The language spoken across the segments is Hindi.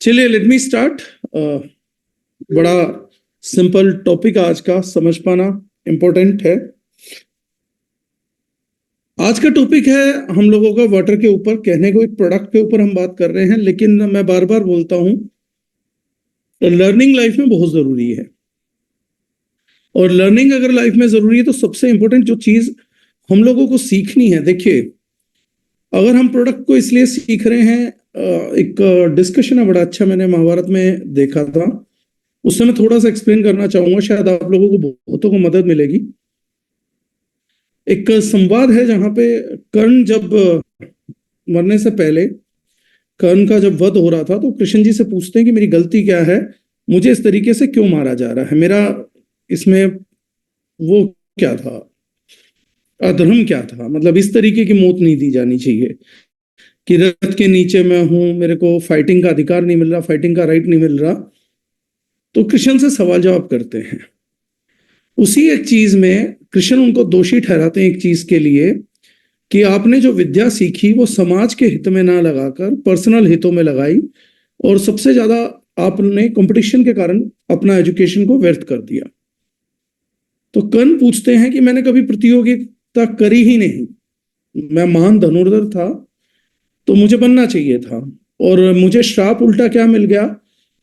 चलिए लेट मी स्टार्ट। बड़ा सिंपल टॉपिक आज का, समझ पाना इंपॉर्टेंट है। आज का टॉपिक है हम लोगों का वाटर के ऊपर, कहने को एक प्रोडक्ट के ऊपर हम बात कर रहे हैं, लेकिन मैं बार बार बोलता हूं लर्निंग लाइफ में बहुत जरूरी है। और लर्निंग अगर लाइफ में जरूरी है तो सबसे इंपॉर्टेंट जो चीज हम लोगों को सीखनी है, देखिए अगर हम प्रोडक्ट को इसलिए सीख रहे हैं, एक डिस्कशन है बड़ा अच्छा, मैंने महाभारत में देखा था, उससे मैं थोड़ा सा एक्सप्लेन करना चाहूंगा, शायद आप लोगों को बहुतों को मदद मिलेगी। एक संवाद है जहां पे कर्ण जब मरने से पहले, कर्ण का जब वध हो रहा था, तो कृष्ण जी से पूछते हैं कि मेरी गलती क्या है, मुझे इस तरीके से क्यों मारा जा रहा है, मेरा इसमें वो क्या था, अधर्म क्या था, मतलब इस तरीके की मौत नहीं दी जानी चाहिए कि रथ के नीचे मैं हूं, मेरे को फाइटिंग का अधिकार नहीं मिल रहा, फाइटिंग का राइट नहीं मिल रहा। तो कृष्ण से सवाल जवाब करते हैं। उसी एक चीज में कृष्ण उनको दोषी ठहराते हैं एक चीज के लिए कि आपने जो विद्या सीखी वो समाज के हित में ना लगाकर पर्सनल हितों में लगाई, और सबसे ज्यादा आपने कंपटीशन के कारण अपना एजुकेशन को व्यर्थ कर दिया। तो कर्ण पूछते हैं कि मैंने कभी प्रतियोगिता करी ही नहीं, मैं महान धनुर्धर था तो मुझे बनना चाहिए था, और मुझे श्राप उल्टा क्या मिल गया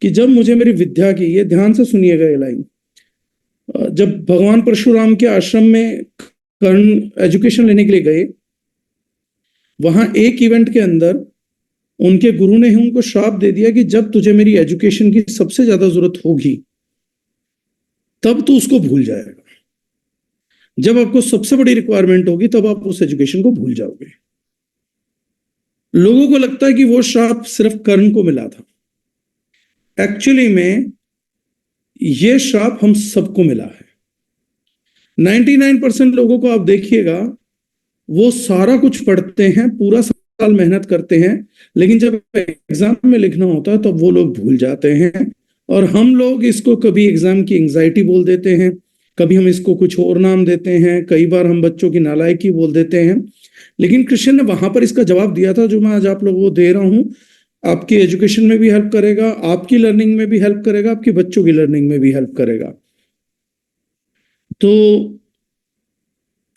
कि जब मुझे मेरी विद्या की, ये ध्यान से सुनिएगा ये लाइन, जब भगवान परशुराम के आश्रम में कर्ण एजुकेशन लेने के लिए गए, वहां एक इवेंट के अंदर उनके गुरु ने ही उनको श्राप दे दिया कि जब तुझे मेरी एजुकेशन की सबसे ज्यादा जरूरत होगी तब तू उसको भूल जाएगा, जब आपको सबसे बड़ी रिक्वायरमेंट होगी तब आप उस एजुकेशन को भूल जाओगे। लोगों को लगता है कि वो श्राप सिर्फ कर्ण को मिला था, एक्चुअली में ये श्राप हम सबको मिला है। 99% लोगों को आप देखिएगा, वो सारा कुछ पढ़ते हैं, पूरा साल मेहनत करते हैं, लेकिन जब एग्जाम में लिखना होता है तब वो लोग भूल जाते हैं। और हम लोग इसको कभी एग्जाम की एंग्जाइटी बोल देते हैं, कभी हम इसको कुछ और नाम देते हैं, कई बार हम बच्चों की नालायकी बोल देते हैं। लेकिन कृष्ण ने वहां पर इसका जवाब दिया था जो मैं आज आप लोगों को दे रहा हूं, आपकी एजुकेशन में भी हेल्प करेगा, आपकी लर्निंग में भी हेल्प करेगा, आपकी बच्चों की लर्निंग में भी हेल्प करेगा। तो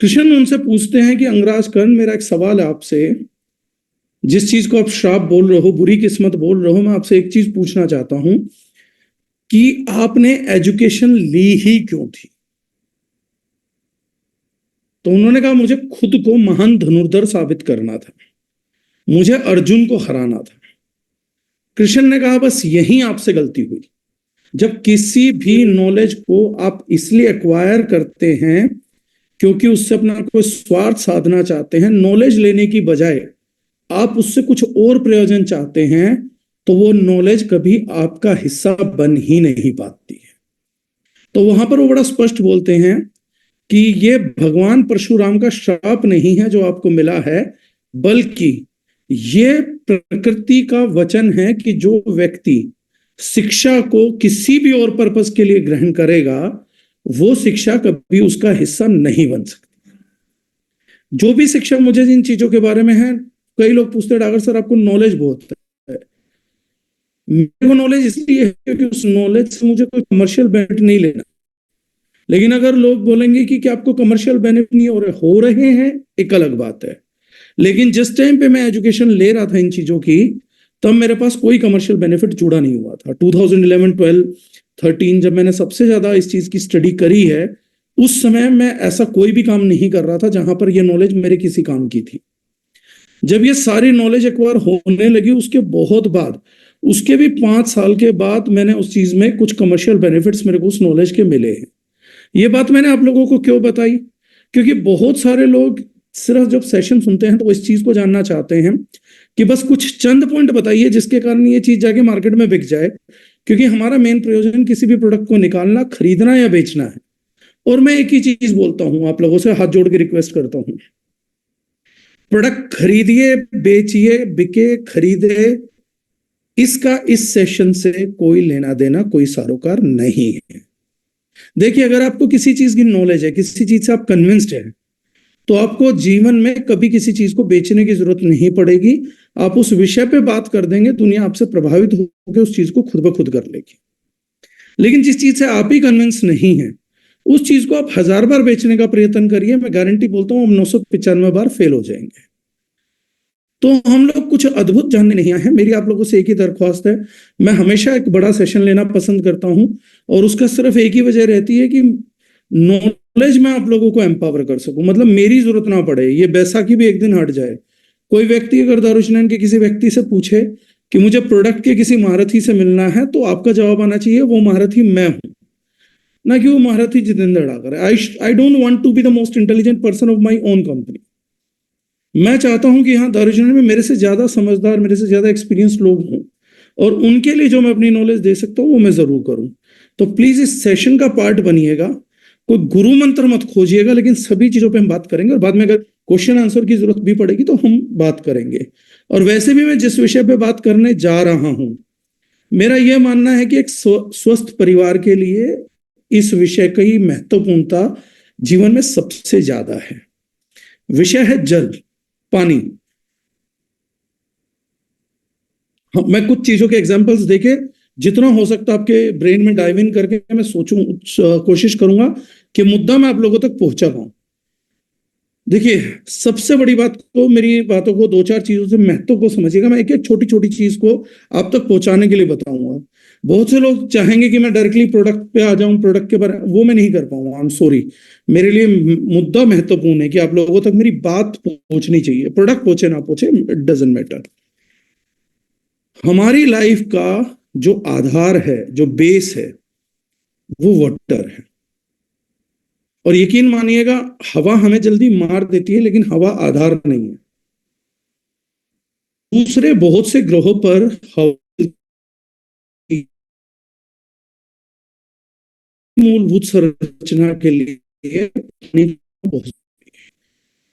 कृष्ण उनसे पूछते हैं कि अंगराज कर्ण, मेरा एक सवाल है आपसे, जिस चीज को आप श्राप बोल रहे हो, बुरी किस्मत बोल रहे हो, मैं आपसे एक चीज पूछना चाहता हूं कि आपने एजुकेशन ली ही क्यों थी। तो उन्होंने कहा मुझे खुद को महान धनुर्धर साबित करना था, मुझे अर्जुन को हराना था। कृष्ण ने कहा बस यही आपसे गलती हुई। जब किसी भी नॉलेज को आप इसलिए एक्वायर करते हैं क्योंकि उससे अपना कोई स्वार्थ साधना चाहते हैं, नॉलेज लेने की बजाय आप उससे कुछ और प्रयोजन चाहते हैं, तो वो नॉलेज कभी आपका हिस्सा बन ही नहीं पाती है। तो वहां पर वो बड़ा स्पष्ट बोलते हैं कि ये भगवान परशुराम का श्राप नहीं है जो आपको मिला है, बल्कि ये प्रकृति का वचन है कि जो व्यक्ति शिक्षा को किसी भी और पर्पस के लिए ग्रहण करेगा, वो शिक्षा कभी उसका हिस्सा नहीं बन सकती। जो भी शिक्षा मुझे जिन चीजों के बारे में है, कई लोग पूछते हैं डागर सर आपको नॉलेज बहुत है, मेरे को नॉलेज इसलिए है क्योंकि उस नॉलेज से मुझे कोई कमर्शियल बेनिफिट नहीं लेना। लेकिन अगर लोग बोलेंगे कि आपको कमर्शियल बेनिफिट नहीं हो रहे हैं, एक अलग बात है। लेकिन जिस टाइम पे मैं एजुकेशन ले रहा था इन चीजों की, तब मेरे पास कोई कमर्शियल बेनिफिट जुड़ा नहीं हुआ था। 2011, 12, 13 जब मैंने सबसे ज्यादा इस चीज की स्टडी करी है, उस समय मैं ऐसा कोई भी काम नहीं कर रहा था जहां पर यह नॉलेज मेरे किसी काम की थी। जब ये सारी नॉलेज एक बार होने लगी, उसके बहुत बाद, उसके भी 5 साल के बाद मैंने उस चीज में कुछ कमर्शियल बेनिफिट्स मेरे को उस नॉलेज के मिले हैं। ये बात मैंने आप लोगों को क्यों बताई, क्योंकि बहुत सारे लोग सिर्फ जब सेशन सुनते हैं तो वो इस चीज को जानना चाहते हैं कि बस कुछ चंद पॉइंट बताइए जिसके कारण ये चीज जाके मार्केट में बिक जाए, क्योंकि हमारा मेन प्रयोजन किसी भी प्रोडक्ट को निकालना, खरीदना या बेचना है। और मैं एक ही चीज बोलता हूं, आप लोगों से हाथ जोड़ के रिक्वेस्ट करता हूं, प्रोडक्ट खरीदिए, बेचिए, बिके, खरीदे, इसका इस सेशन से कोई लेना देना, कोई सरोकार नहीं है। देखिए अगर आपको किसी चीज की नॉलेज है, किसी चीज से आप कन्विंस्ड है, तो आपको जीवन में कभी किसी चीज को बेचने की जरूरत नहीं पड़ेगी। आप उस विषय पे बात कर देंगे, दुनिया आपसे प्रभावित होकर उस चीज को खुद ब खुद कर लेगी। लेकिन जिस चीज से आप ही कन्विंस नहीं है, उस चीज को आप 1000 बार बेचने का प्रयत्न करिए, मैं गारंटी बोलता हूँ हम 995 बार फेल हो जाएंगे। तो हम लोग कुछ अद्भुत जानने नहीं आए हैं। मेरी आप लोगों से एक ही दरख्वास्त है, मैं हमेशा एक बड़ा सेशन लेना पसंद करता हूं, और उसका सिर्फ एक ही वजह रहती है कि नॉलेज में आप लोगों को एम्पावर कर सकूं, मतलब मेरी जरूरत ना पड़े, ये बैसाखी भी एक दिन हट जाए। कोई व्यक्ति अगर दारुशनान के किसी व्यक्ति से पूछे कि मुझे प्रोडक्ट के किसी महारथी से मिलना है, तो आपका जवाब आना चाहिए वो महारथी मैं हूं, ना कि वो महारथी Jitendra Dagar. I don't want to be the most intelligent person of my own company. मैं चाहता हूं कि यहाँ दारुशनान में मेरे से ज्यादा समझदार, मेरे से ज्यादा एक्सपीरियंस लोग हों, और उनके लिए जो मैं अपनी नॉलेज दे सकता हूँ वो मैं जरूर करूं। तो प्लीज इस सेशन का पार्ट बनिएगा। कोई गुरु मंत्र मत खोजिएगा, लेकिन सभी चीजों पे हम बात करेंगे, और बाद में अगर क्वेश्चन आंसर की जरूरत भी पड़ेगी तो हम बात करेंगे। और वैसे भी मैं जिस विषय पे बात करने जा रहा हूं, मेरा यह मानना है कि एक स्वस्थ परिवार के लिए इस विषय की महत्वपूर्णता जीवन में सबसे ज्यादा है। विषय है जल, पानी। मैं कुछ चीजों के एग्जांपल्स देके जितना हो सकता आपके ब्रेन में डाइव इन करके मैं कोशिश करूंगा कि मुद्दा मैं आप लोगों तक पहुंचा पाऊं। देखिए, सबसे बड़ी बात को, मेरी बातों को 2-4 चीजों से महत्व को समझिएगा। मैं एक एक छोटी छोटी चीज को आप तक पहुंचाने के लिए बताऊंगा। बहुत से लोग चाहेंगे कि मैं डायरेक्टली प्रोडक्ट पे आ जाऊं, प्रोडक्ट के बारे में, वो मैं नहीं कर पाऊंगा, आई एम सॉरी। मेरे लिए मुद्दा महत्वपूर्ण है कि आप लोगों तक मेरी बात पहुंचनी चाहिए। प्रोडक्ट पहुंचे ना पहुंचे, इट डजेंट मैटर। हमारी लाइफ का जो आधार है, जो बेस है, वो वाटर है। और यकीन मानिएगा, हवा हमें जल्दी मार देती है, लेकिन हवा आधार नहीं है। दूसरे बहुत से ग्रहों पर हवा की मूलभूत संरचना के लिए पानी बहुत,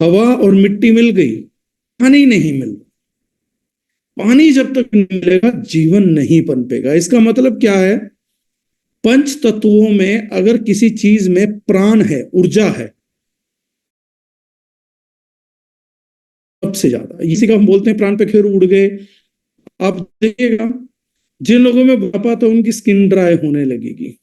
हवा और मिट्टी मिल गई, पानी नहीं मिल, पानी जब तक नहीं मिलेगा जीवन नहीं पनपेगा। इसका मतलब क्या है? पंच तत्वों में अगर किसी चीज में प्राण है, ऊर्जा है, सबसे ज्यादा, इसी का हम बोलते हैं प्राण पे खेर उड़ गए। आप देखिएगा, जिन लोगों में बुढ़ापा तो उनकी स्किन ड्राई होने लगेगी,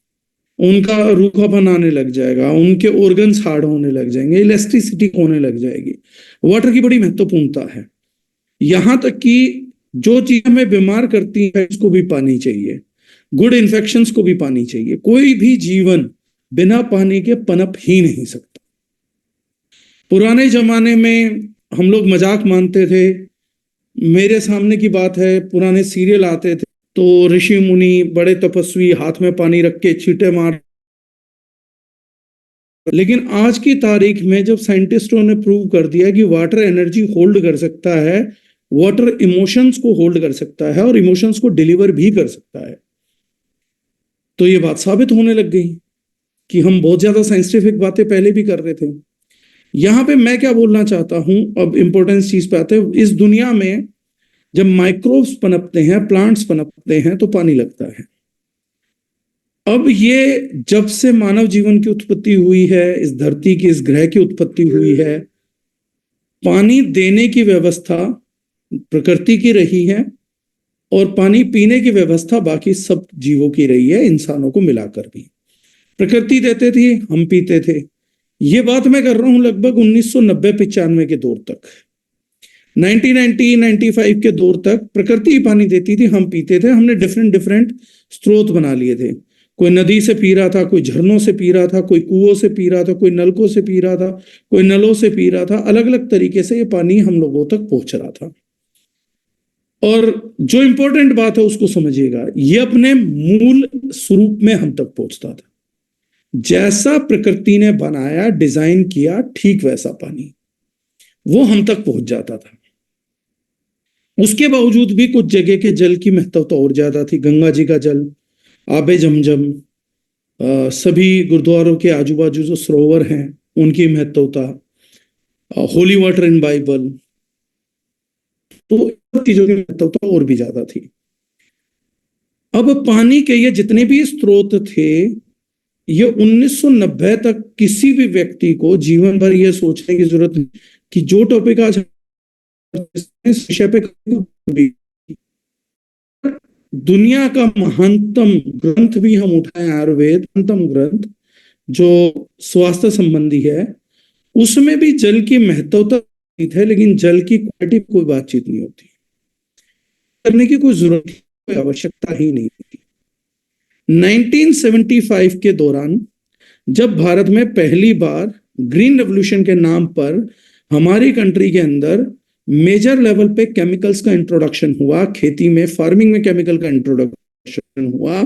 उनका रूखापन आने लग जाएगा, उनके ऑर्गन्स हार्ड होने लग जाएंगे, इलेक्ट्रिसिटी होने लग जाएगी। वाटर की बड़ी महत्वपूर्णता है। यहां तक कि जो चीज हमें बीमार करती है उसको भी पानी चाहिए, गुड इन्फेक्शंस को भी पानी चाहिए। कोई भी जीवन बिना पानी के पनप ही नहीं सकता। पुराने जमाने में हम लोग मजाक मानते थे, मेरे सामने की बात है, पुराने सीरियल आते थे तो ऋषि मुनि बड़े तपस्वी हाथ में पानी रख के छींटे मार। लेकिन आज की तारीख में जब साइंटिस्टों ने प्रूव कर दिया कि वाटर एनर्जी होल्ड कर सकता है, वाटर इमोशंस को होल्ड कर सकता है और इमोशंस को डिलीवर भी कर सकता है, तो ये बात साबित होने लग गई कि हम बहुत ज्यादा साइंटिफिक बातें पहले भी कर रहे थे। यहां पे मैं क्या बोलना चाहता हूं, अब इंपॉर्टेंस चीज पे आते हैं। इस दुनिया में जब माइक्रोब्स पनपते हैं, प्लांट्स पनपते हैं, तो पानी लगता है। अब ये जब से मानव जीवन की उत्पत्ति हुई है, इस धरती की, इस ग्रह की उत्पत्ति हुई है, पानी देने की व्यवस्था प्रकृति की रही है, और पानी पीने की व्यवस्था बाकी सब जीवों की रही है, इंसानों को मिलाकर भी। प्रकृति देते थी, हम पीते थे। ये बात मैं कर रहा हूं लगभग 1990-95 के दौर तक, 1990-95 के दौर तक प्रकृति पानी देती थी, हम पीते थे। हमने डिफरेंट डिफरेंट स्रोत बना लिए थे। कोई नदी से पी रहा था, कोई झरनों से पी रहा था, कोई कुओं से पी रहा था, कोई नलकों से पी रहा था, कोई नलों से पी रहा था। अलग अलग तरीके से ये पानी हम लोगों तक पहुंच रहा था। और जो इंपॉर्टेंट बात है उसको समझिएगा, ये अपने मूल स्वरूप में हम तक पहुंचता था। जैसा प्रकृति ने बनाया, डिजाइन किया, ठीक वैसा पानी वो हम तक पहुंच जाता था। उसके बावजूद भी कुछ जगह के जल की महत्वता और ज्यादा थी। गंगा जी का जल, आबे जमजम, सभी गुरुद्वारों के आजू बाजू जो सरोवर हैं उनकी महत्वता, होली वाटर इन बाइबल, तो चीजों की महत्वता और भी ज्यादा थी। अब पानी के ये जितने भी स्रोत थे, ये 1990 तक किसी भी व्यक्ति को जीवन भर ये सोचने की जरूरत नहीं कि जो टॉपिक आज इस विषय पे दुनिया का महानतम ग्रंथ भी हम उठाएं, आयुर्वेद महानतम ग्रंथ जो स्वास्थ्य संबंधी है, उसमें भी जल की महत्वता है, लेकिन जल की क्वालिटी कोई बातचीत नहीं होती, करने की कोई जरूरत, कोई आवश्यकता ही नहीं थी। 1975 के दौरान जब भारत में पहली बार ग्रीन रेवोल्यूशन के नाम पर हमारी कंट्री के अंदर मेजर लेवल पे केमिकल्स का इंट्रोडक्शन हुआ, खेती में फार्मिंग में केमिकल का इंट्रोडक्शन हुआ,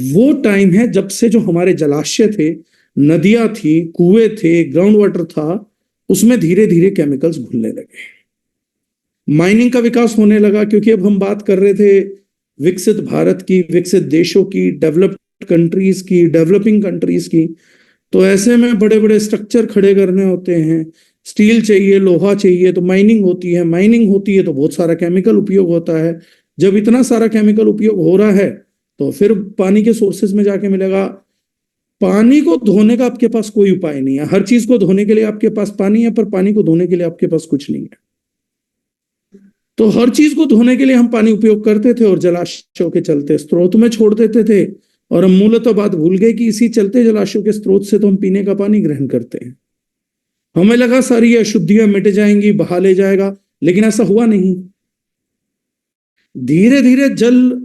वो टाइम है जब से जो हमारे जलाशय थे, नदियां थी, कुएं थे, ग्राउंड वाटर था, उसमें धीरे धीरे केमिकल्स घुलने लगे। माइनिंग का विकास होने लगा, क्योंकि अब हम बात कर रहे थे विकसित भारत की, विकसित देशों की, डेवलप्ड कंट्रीज की, डेवलपिंग कंट्रीज की। तो ऐसे में बड़े बड़े स्ट्रक्चर खड़े करने होते हैं, स्टील चाहिए, लोहा चाहिए, तो माइनिंग होती है, माइनिंग होती है तो बहुत सारा केमिकल उपयोग होता है। जब इतना सारा केमिकल उपयोग हो रहा है तो फिर पानी के सोर्सेज में जाके मिलेगा। पानी को धोने का आपके पास कोई उपाय नहीं है, हर चीज को धोने के लिए आपके पास पानी है, पर पानी को धोने के लिए आपके पास कुछ नहीं है। तो हर चीज को धोने के लिए हम पानी उपयोग करते थे और जलाशयों के चलते स्रोत में छोड़ देते थे, और हम मूलतः बात भूल गए कि इसी चलते जलाशयों के स्रोत से तो हम पीने का पानी ग्रहण करते हैं। हमें लगा सारी अशुद्धियां मिट जाएंगी, बहा ले जाएगा, लेकिन ऐसा हुआ नहीं। धीरे धीरे जल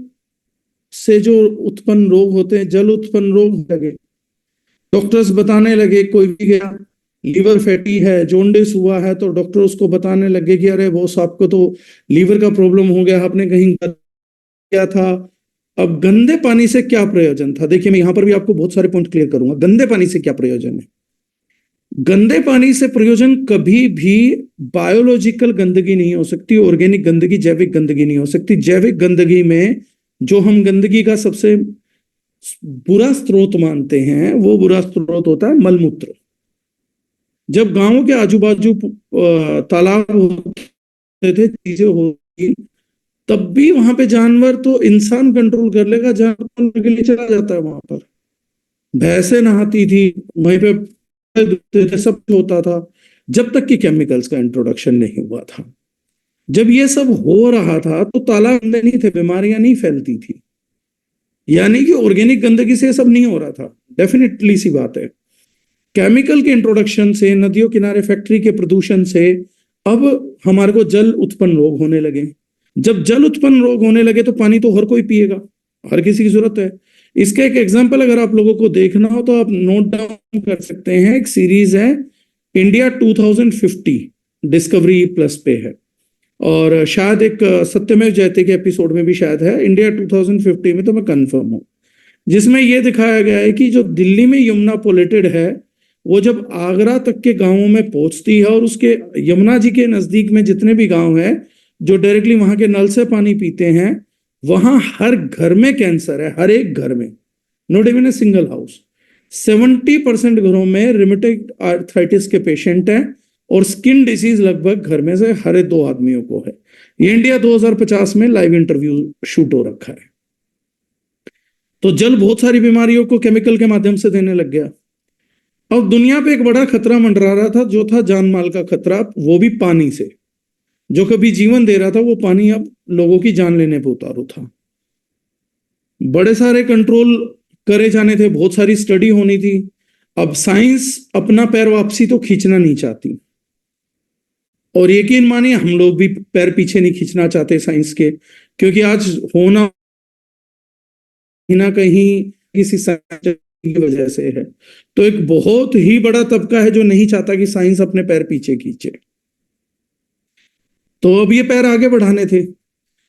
से जो उत्पन्न रोग होते हैं, जल उत्पन्न रोग लगे, डॉक्टर्स बताने लगे, कोई भी गया लीवर फैटी है, जोंडिस हुआ है, तो डॉक्टर उसको बताने लगे कि अरे बॉस आपको तो लीवर का प्रॉब्लम हो गया, आपने कहीं किया था। अब गंदे पानी से क्या प्रयोजन था? देखिए, मैं यहां पर भी आपको बहुत सारे पॉइंट क्लियर करूंगा। गंदे पानी से क्या प्रयोजन है? गंदे पानी से प्रयोजन कभी भी बायोलॉजिकल गंदगी नहीं हो सकती, ऑर्गेनिक गंदगी, जैविक गंदगी नहीं हो सकती। जैविक गंदगी में जो हम गंदगी का सबसे बुरा स्रोत मानते हैं, वो बुरा स्रोत होता है मलमूत्र। जब गांवों के आजू बाजू तालाब होते थे, चीजें होती, तब भी वहां पे जानवर तो इंसान कंट्रोल कर लेगा, जानवर के लिए चला जाता है वहां पर। भैंसें नहाती थी वहीं पे, सब होता था, जब तक कि केमिकल्स का इंट्रोडक्शन नहीं हुआ था। जब ये सब हो रहा था तो तालाब गंदे नहीं थे, बीमारियां नहीं फैलती थी, यानी कि ऑर्गेनिक गंदगी से ये सब नहीं हो रहा था। डेफिनेटली सी बात है, केमिकल के इंट्रोडक्शन से, नदियों किनारे फैक्ट्री के प्रदूषण से अब हमारे को जल उत्पन्न रोग होने लगे। जब जल उत्पन्न रोग होने लगे तो पानी तो हर कोई पिएगा, हर किसी की जरूरत है। इसका एक एग्जांपल अगर आप लोगों को देखना हो तो आप नोट डाउन कर सकते हैं। एक सीरीज है इंडिया 2050, डिस्कवरी प्लस पे है, और शायद एक सत्यमेव जयते के एपिसोड में भी शायद है इंडिया 2050 में, तो मैं कंफर्म हूं, जिसमें यह दिखाया गया है कि जो दिल्ली में यमुना पोलेटेड है, वो जब आगरा तक के गांवों में पहुंचती है, और उसके यमुना जी के नजदीक में जितने भी गांव हैं जो डायरेक्टली वहां के नल से पानी पीते हैं, वहां हर घर में कैंसर है, हर एक घर में, not even a single house. 70% घरों में रिमेटॉइड आर्थराइटिस के पेशेंट हैं, और स्किन डिसीज लगभग घर में से हर 2 आदमियों को है। ये इंडिया 2050 में लाइव इंटरव्यू शूट हो रखा है। तो जल बहुत सारी बीमारियों को केमिकल के माध्यम से देने लग गया। अब दुनिया पे एक बड़ा खतरा मंडरा रहा था, जो था जान माल का खतरा, वो भी पानी से। जो कभी जीवन दे रहा था, वो पानी अब लोगों की जान लेने पे उतारू था। बड़े सारे कंट्रोल करे जाने थे, बहुत सारी स्टडी होनी थी। अब साइंस अपना पैर वापसी तो खींचना नहीं चाहती, और यकीन मानिए हम लोग भी पैर पीछे नहीं खींचना चाहते साइंस के, क्योंकि आज होना ना कहीं किसी साइंस की वजह से है। तो एक बहुत ही बड़ा तबका है जो नहीं चाहता कि साइंस अपने पैर पीछे खींचे। तो अब ये पैर आगे बढ़ाने थे।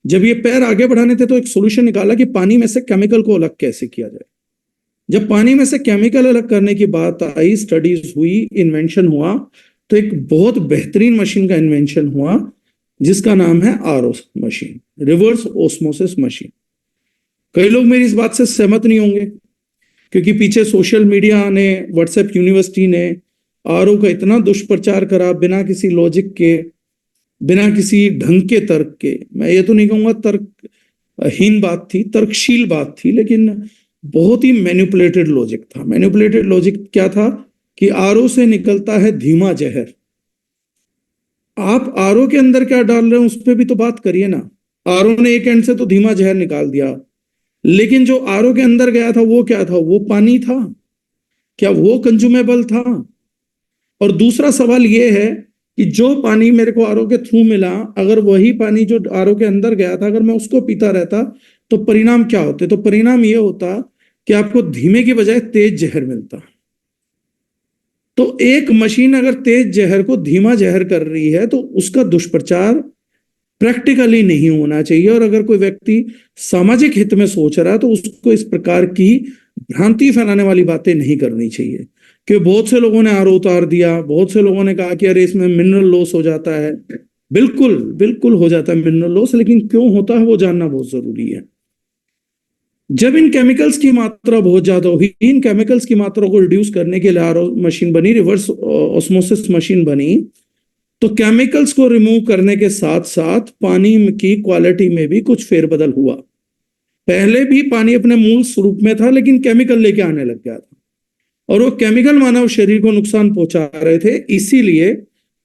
जब ये पैर आगे बढ़ाने थे तो एक सोल्यूशन निकाला कि पानी में से केमिकल को अलग कैसे किया जाए। जब पानी में से केमिकल अलग करने की बात आई, स्टडीज हुई, इन्वेंशन हुआ, तो एक बहुत बेहतरीन मशीन का इन्वेंशन हुआ जिसका नाम है RO machine, reverse osmosis machine. कई लोग मेरी इस बात से सहमत नहीं होंगे, क्योंकि पीछे सोशल मीडिया ने, व्हाट्सएप यूनिवर्सिटी ने आरओ का इतना दुष्प्रचार करा, बिना किसी लॉजिक के, बिना किसी ढंग के तर्क के। मैं ये तो नहीं कहूंगा तर्कहीन बात थी, तर्कशील बात थी, लेकिन बहुत ही मैनिपुलेटेड लॉजिक था। मैनिपुलेटेड लॉजिक क्या था कि आरओ से निकलता है धीमा जहर। आप आरओ के अंदर क्या डाल रहे हैं उस पर भी तो बात करिए ना। आरओ ने एक एंड से तो धीमा जहर निकाल दिया, लेकिन जो आरओ के अंदर गया था वो क्या था? वो पानी था। क्या वो कंज्यूमेबल था? और दूसरा सवाल ये है कि जो पानी मेरे को आरओ के थ्रू मिला, अगर वही पानी जो आरओ के अंदर गया था अगर मैं उसको पीता रहता तो परिणाम क्या होते? तो परिणाम ये होता कि आपको धीमे की बजाय तेज जहर मिलता। तो एक मशीन अगर तेज जहर को धीमा जहर कर रही है तो उसका दुष्प्रचार प्रैक्टिकली नहीं होना चाहिए। और अगर कोई व्यक्ति सामाजिक हित में सोच रहा है तो उसको इस प्रकार की भ्रांति फैलाने वाली बातें नहीं करनी चाहिए। कि बहुत से लोगों ने आरओ उतार दिया, बहुत से लोगों ने कहा कि अरे इसमें मिनरल लॉस हो जाता है। बिल्कुल बिल्कुल हो जाता है मिनरल लॉस, लेकिन क्यों होता है वो जानना बहुत जरूरी है। जब इन केमिकल्स की मात्रा बहुत ज्यादा हुई, इन केमिकल्स की मात्रा को रिड्यूस करने के लिए आरओ मशीन बनी, रिवर्स ऑस्मोसिस मशीन बनी। तो केमिकल्स को रिमूव करने के साथ साथ पानी की क्वालिटी में भी कुछ फेरबदल हुआ। पहले भी पानी अपने मूल स्वरूप में था, लेकिन केमिकल लेके आने लग गया था और वो केमिकल मानव शरीर को नुकसान पहुंचा रहे थे। इसीलिए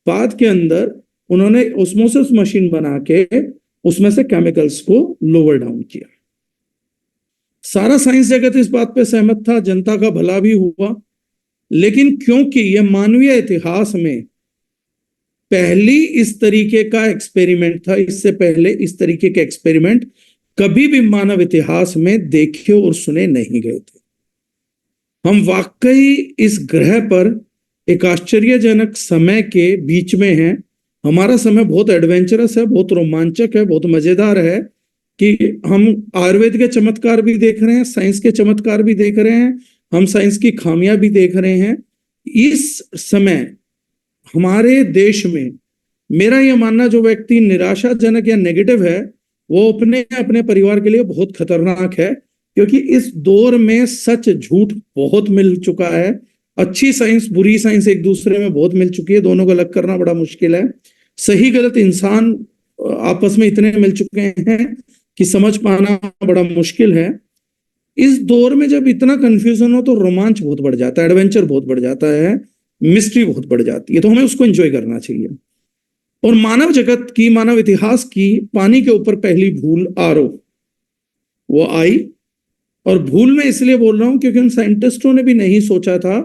बाद के अंदर उन्होंने ऑस्मोसिस मशीन बना के उसमें से केमिकल्स को लोअर डाउन किया। सारा साइंस जगत इस बात पे सहमत था, जनता का भला भी हुआ। लेकिन क्योंकि यह मानवीय इतिहास में पहली इस तरीके का एक्सपेरिमेंट था, इससे पहले इस तरीके के एक्सपेरिमेंट कभी भी मानव इतिहास में देखे और सुने नहीं गए थे। हम वाकई इस ग्रह पर एक आश्चर्यजनक समय के बीच में हैं। हमारा समय बहुत एडवेंचरस है, बहुत रोमांचक है, बहुत मजेदार है कि हम आयुर्वेद के चमत्कार भी देख रहे हैं, साइंस के चमत्कार भी देख रहे हैं, हम साइंस की खामियां भी देख रहे हैं। इस समय हमारे देश में मेरा यह मानना, जो व्यक्ति निराशाजनक या नेगेटिव है वो अपने अपने परिवार के लिए बहुत खतरनाक है। क्योंकि इस दौर में सच झूठ बहुत मिल चुका है। अच्छी साइंस बुरी साइंस एक दूसरे में बहुत मिल चुकी है, दोनों को अलग करना बड़ा मुश्किल है। सही गलत इंसान आपस में इतने मिल चुके हैं कि समझ पाना बड़ा मुश्किल है। इस दौर में जब इतना कंफ्यूजन हो तो रोमांच बहुत बढ़ जाता है, एडवेंचर बहुत बढ़ जाता है, मिस्ट्री बहुत बढ़ जाती है। तो हमें उसको एंजॉय करना चाहिए। और मानव जगत की, मानव इतिहास की पानी के ऊपर पहली भूल आरओ वो आई। और भूल मैं इसलिए बोल रहा हूं क्योंकि उन साइंटिस्टों ने भी नहीं सोचा था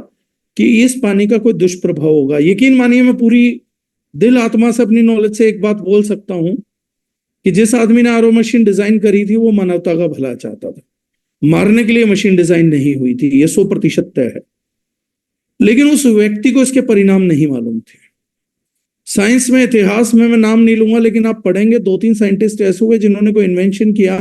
कि इस पानी का कोई दुष्प्रभाव होगा। यकीन मानिए, मैं पूरी दिल आत्मा से अपनी नॉलेज से एक बात बोल सकता हूं कि जिस आदमी ने आरओ मशीन डिजाइन करी थी वो मानवता का भला चाहता था। मारने के लिए मशीन डिजाइन नहीं हुई थी, ये 100% तय है। लेकिन उस व्यक्ति को इसके परिणाम नहीं मालूम थे। साइंस में, इतिहास में मैं नाम नहीं लूंगा, लेकिन आप पढ़ेंगे 2-3 साइंटिस्ट ऐसे हुए जिन्होंने कोई इन्वेंशन किया,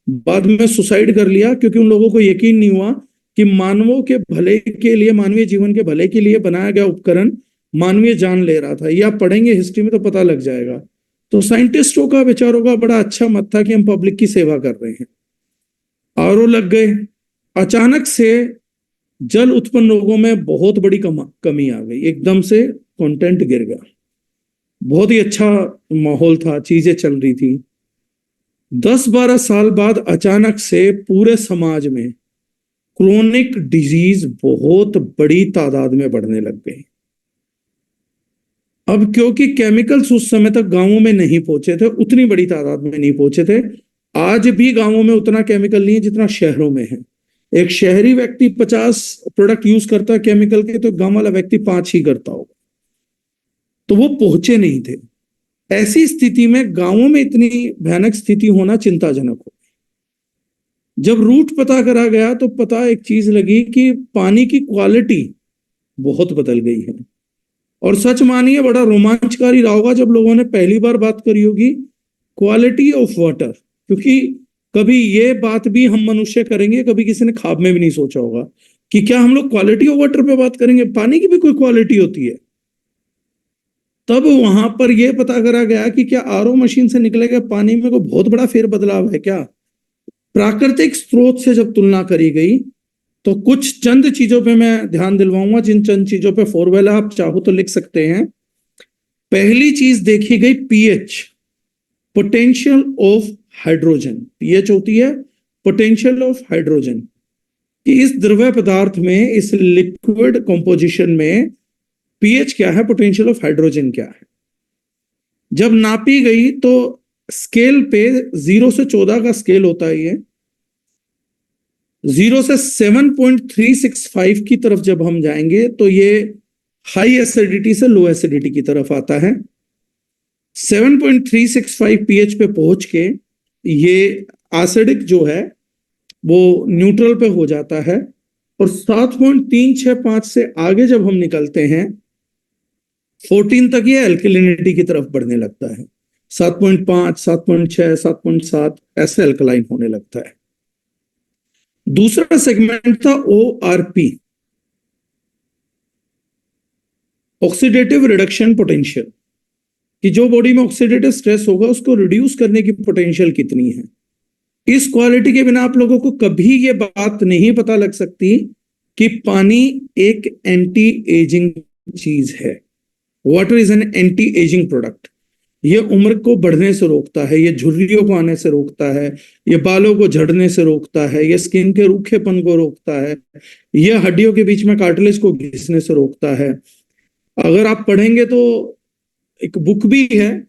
बाद में सुसाइड कर लिया क्योंकि उन लोगों को यकीन नहीं हुआ कि मानवों के भले के लिए, मानवीय जीवन के भले के लिए बनाया गया उपकरण मानवीय जान ले रहा था। ये आप पढ़ेंगे हिस्ट्री में तो पता लग जाएगा। तो साइंटिस्टों का, बेचारों का बड़ा अच्छा मत था कि हम पब्लिक की सेवा कर रहे हैं। आरओ लग गए। अचानक से जल उत्पन्न रोगों में बहुत बड़ी कमी आ गई, एकदम से कंटेंट गिर गया। बहुत ही अच्छा माहौल था, चीजें चल रही थी। 10-12 साल बाद अचानक से पूरे समाज में क्रोनिक डिजीज बहुत बड़ी तादाद में बढ़ने लग गई। अब क्योंकि केमिकल्स उस समय तक गांवों में नहीं पहुंचे थे, उतनी बड़ी तादाद में नहीं पहुंचे थे। आज भी गांवों में उतना केमिकल नहीं है जितना शहरों में है। एक शहरी व्यक्ति 50 प्रोडक्ट यूज करता है केमिकल के, तो गांव वाला व्यक्ति 5 ही करता होगा। तो वो पहुंचे नहीं थे। ऐसी स्थिति में गांवों में इतनी भयानक स्थिति होना चिंताजनक हो। जब रूट पता करा गया तो पता एक चीज लगी कि पानी की क्वालिटी बहुत बदल गई है। और सच मानिए, बड़ा रोमांचकारी रहा होगा जब लोगों ने पहली बार बात करी होगी क्वालिटी ऑफ वाटर। क्योंकि कभी ये बात भी हम मनुष्य करेंगे, कभी किसी ने ख्वाब में भी नहीं सोचा होगा कि क्या हम लोग क्वालिटी ऑफ वाटर पे बात करेंगे। पानी की भी कोई क्वालिटी होती है। तब वहां पर यह पता करा गया कि क्या आरओ मशीन से निकले गए पानी में कोई बहुत बड़ा फेर बदलाव है क्या। प्राकृतिक स्रोत से जब तुलना करी गई तो कुछ चंद चीजों पे मैं ध्यान दिलवाऊंगा, जिन चंद चीजों पे फॉर्मूला आप चाहो तो लिख सकते हैं। पहली चीज देखी गई pH, potential of hydrogen. PH होती है पोटेंशियल ऑफ हाइड्रोजन। कि इस द्रव्य पदार्थ में, इस लिक्विड कंपोजिशन में पीएच क्या है, पोटेंशियल ऑफ हाइड्रोजन क्या है। जब नापी गई तो स्केल पे 0 से 14 का स्केल होता है, ये 0 से 7.365 की तरफ जब हम जाएंगे तो ये हाई एसिडिटी से लो एसिडिटी की तरफ आता है। 7.365 पीएच पे पहुंच के ये एसिडिक जो है वो न्यूट्रल पे हो जाता है, और 7.365 से आगे जब हम निकलते हैं 14 तक ये एल्कलिनिटी की तरफ बढ़ने लगता है। 7.5, 7.6, 7.7 ऐसे एल्कलाइन होने लगता है। दूसरा सेगमेंट था ORP, ऑक्सीडेटिव रिडक्शन पोटेंशियल, कि जो बॉडी में ऑक्सीडेटिव स्ट्रेस होगा उसको रिड्यूस करने की पोटेंशियल कितनी है। इस क्वालिटी के बिना आप लोगों को कभी ये बात नहीं पता लग सकती कि पानी एक एंटी एजिंग चीज है। Water is an anti ageing product. ये उम्र को बढ़ने से रोकता है, ये झुर्रियों को आने से रोकता है, ये बालों को झड़ने से रोकता है, ये स्किन के रूखेपन को रोकता है, ये हड्डियों के बीच में कार्टिलेज को घिसने से रोकता है। अगर आप पढ़ेंगे तो एक बुक भी है,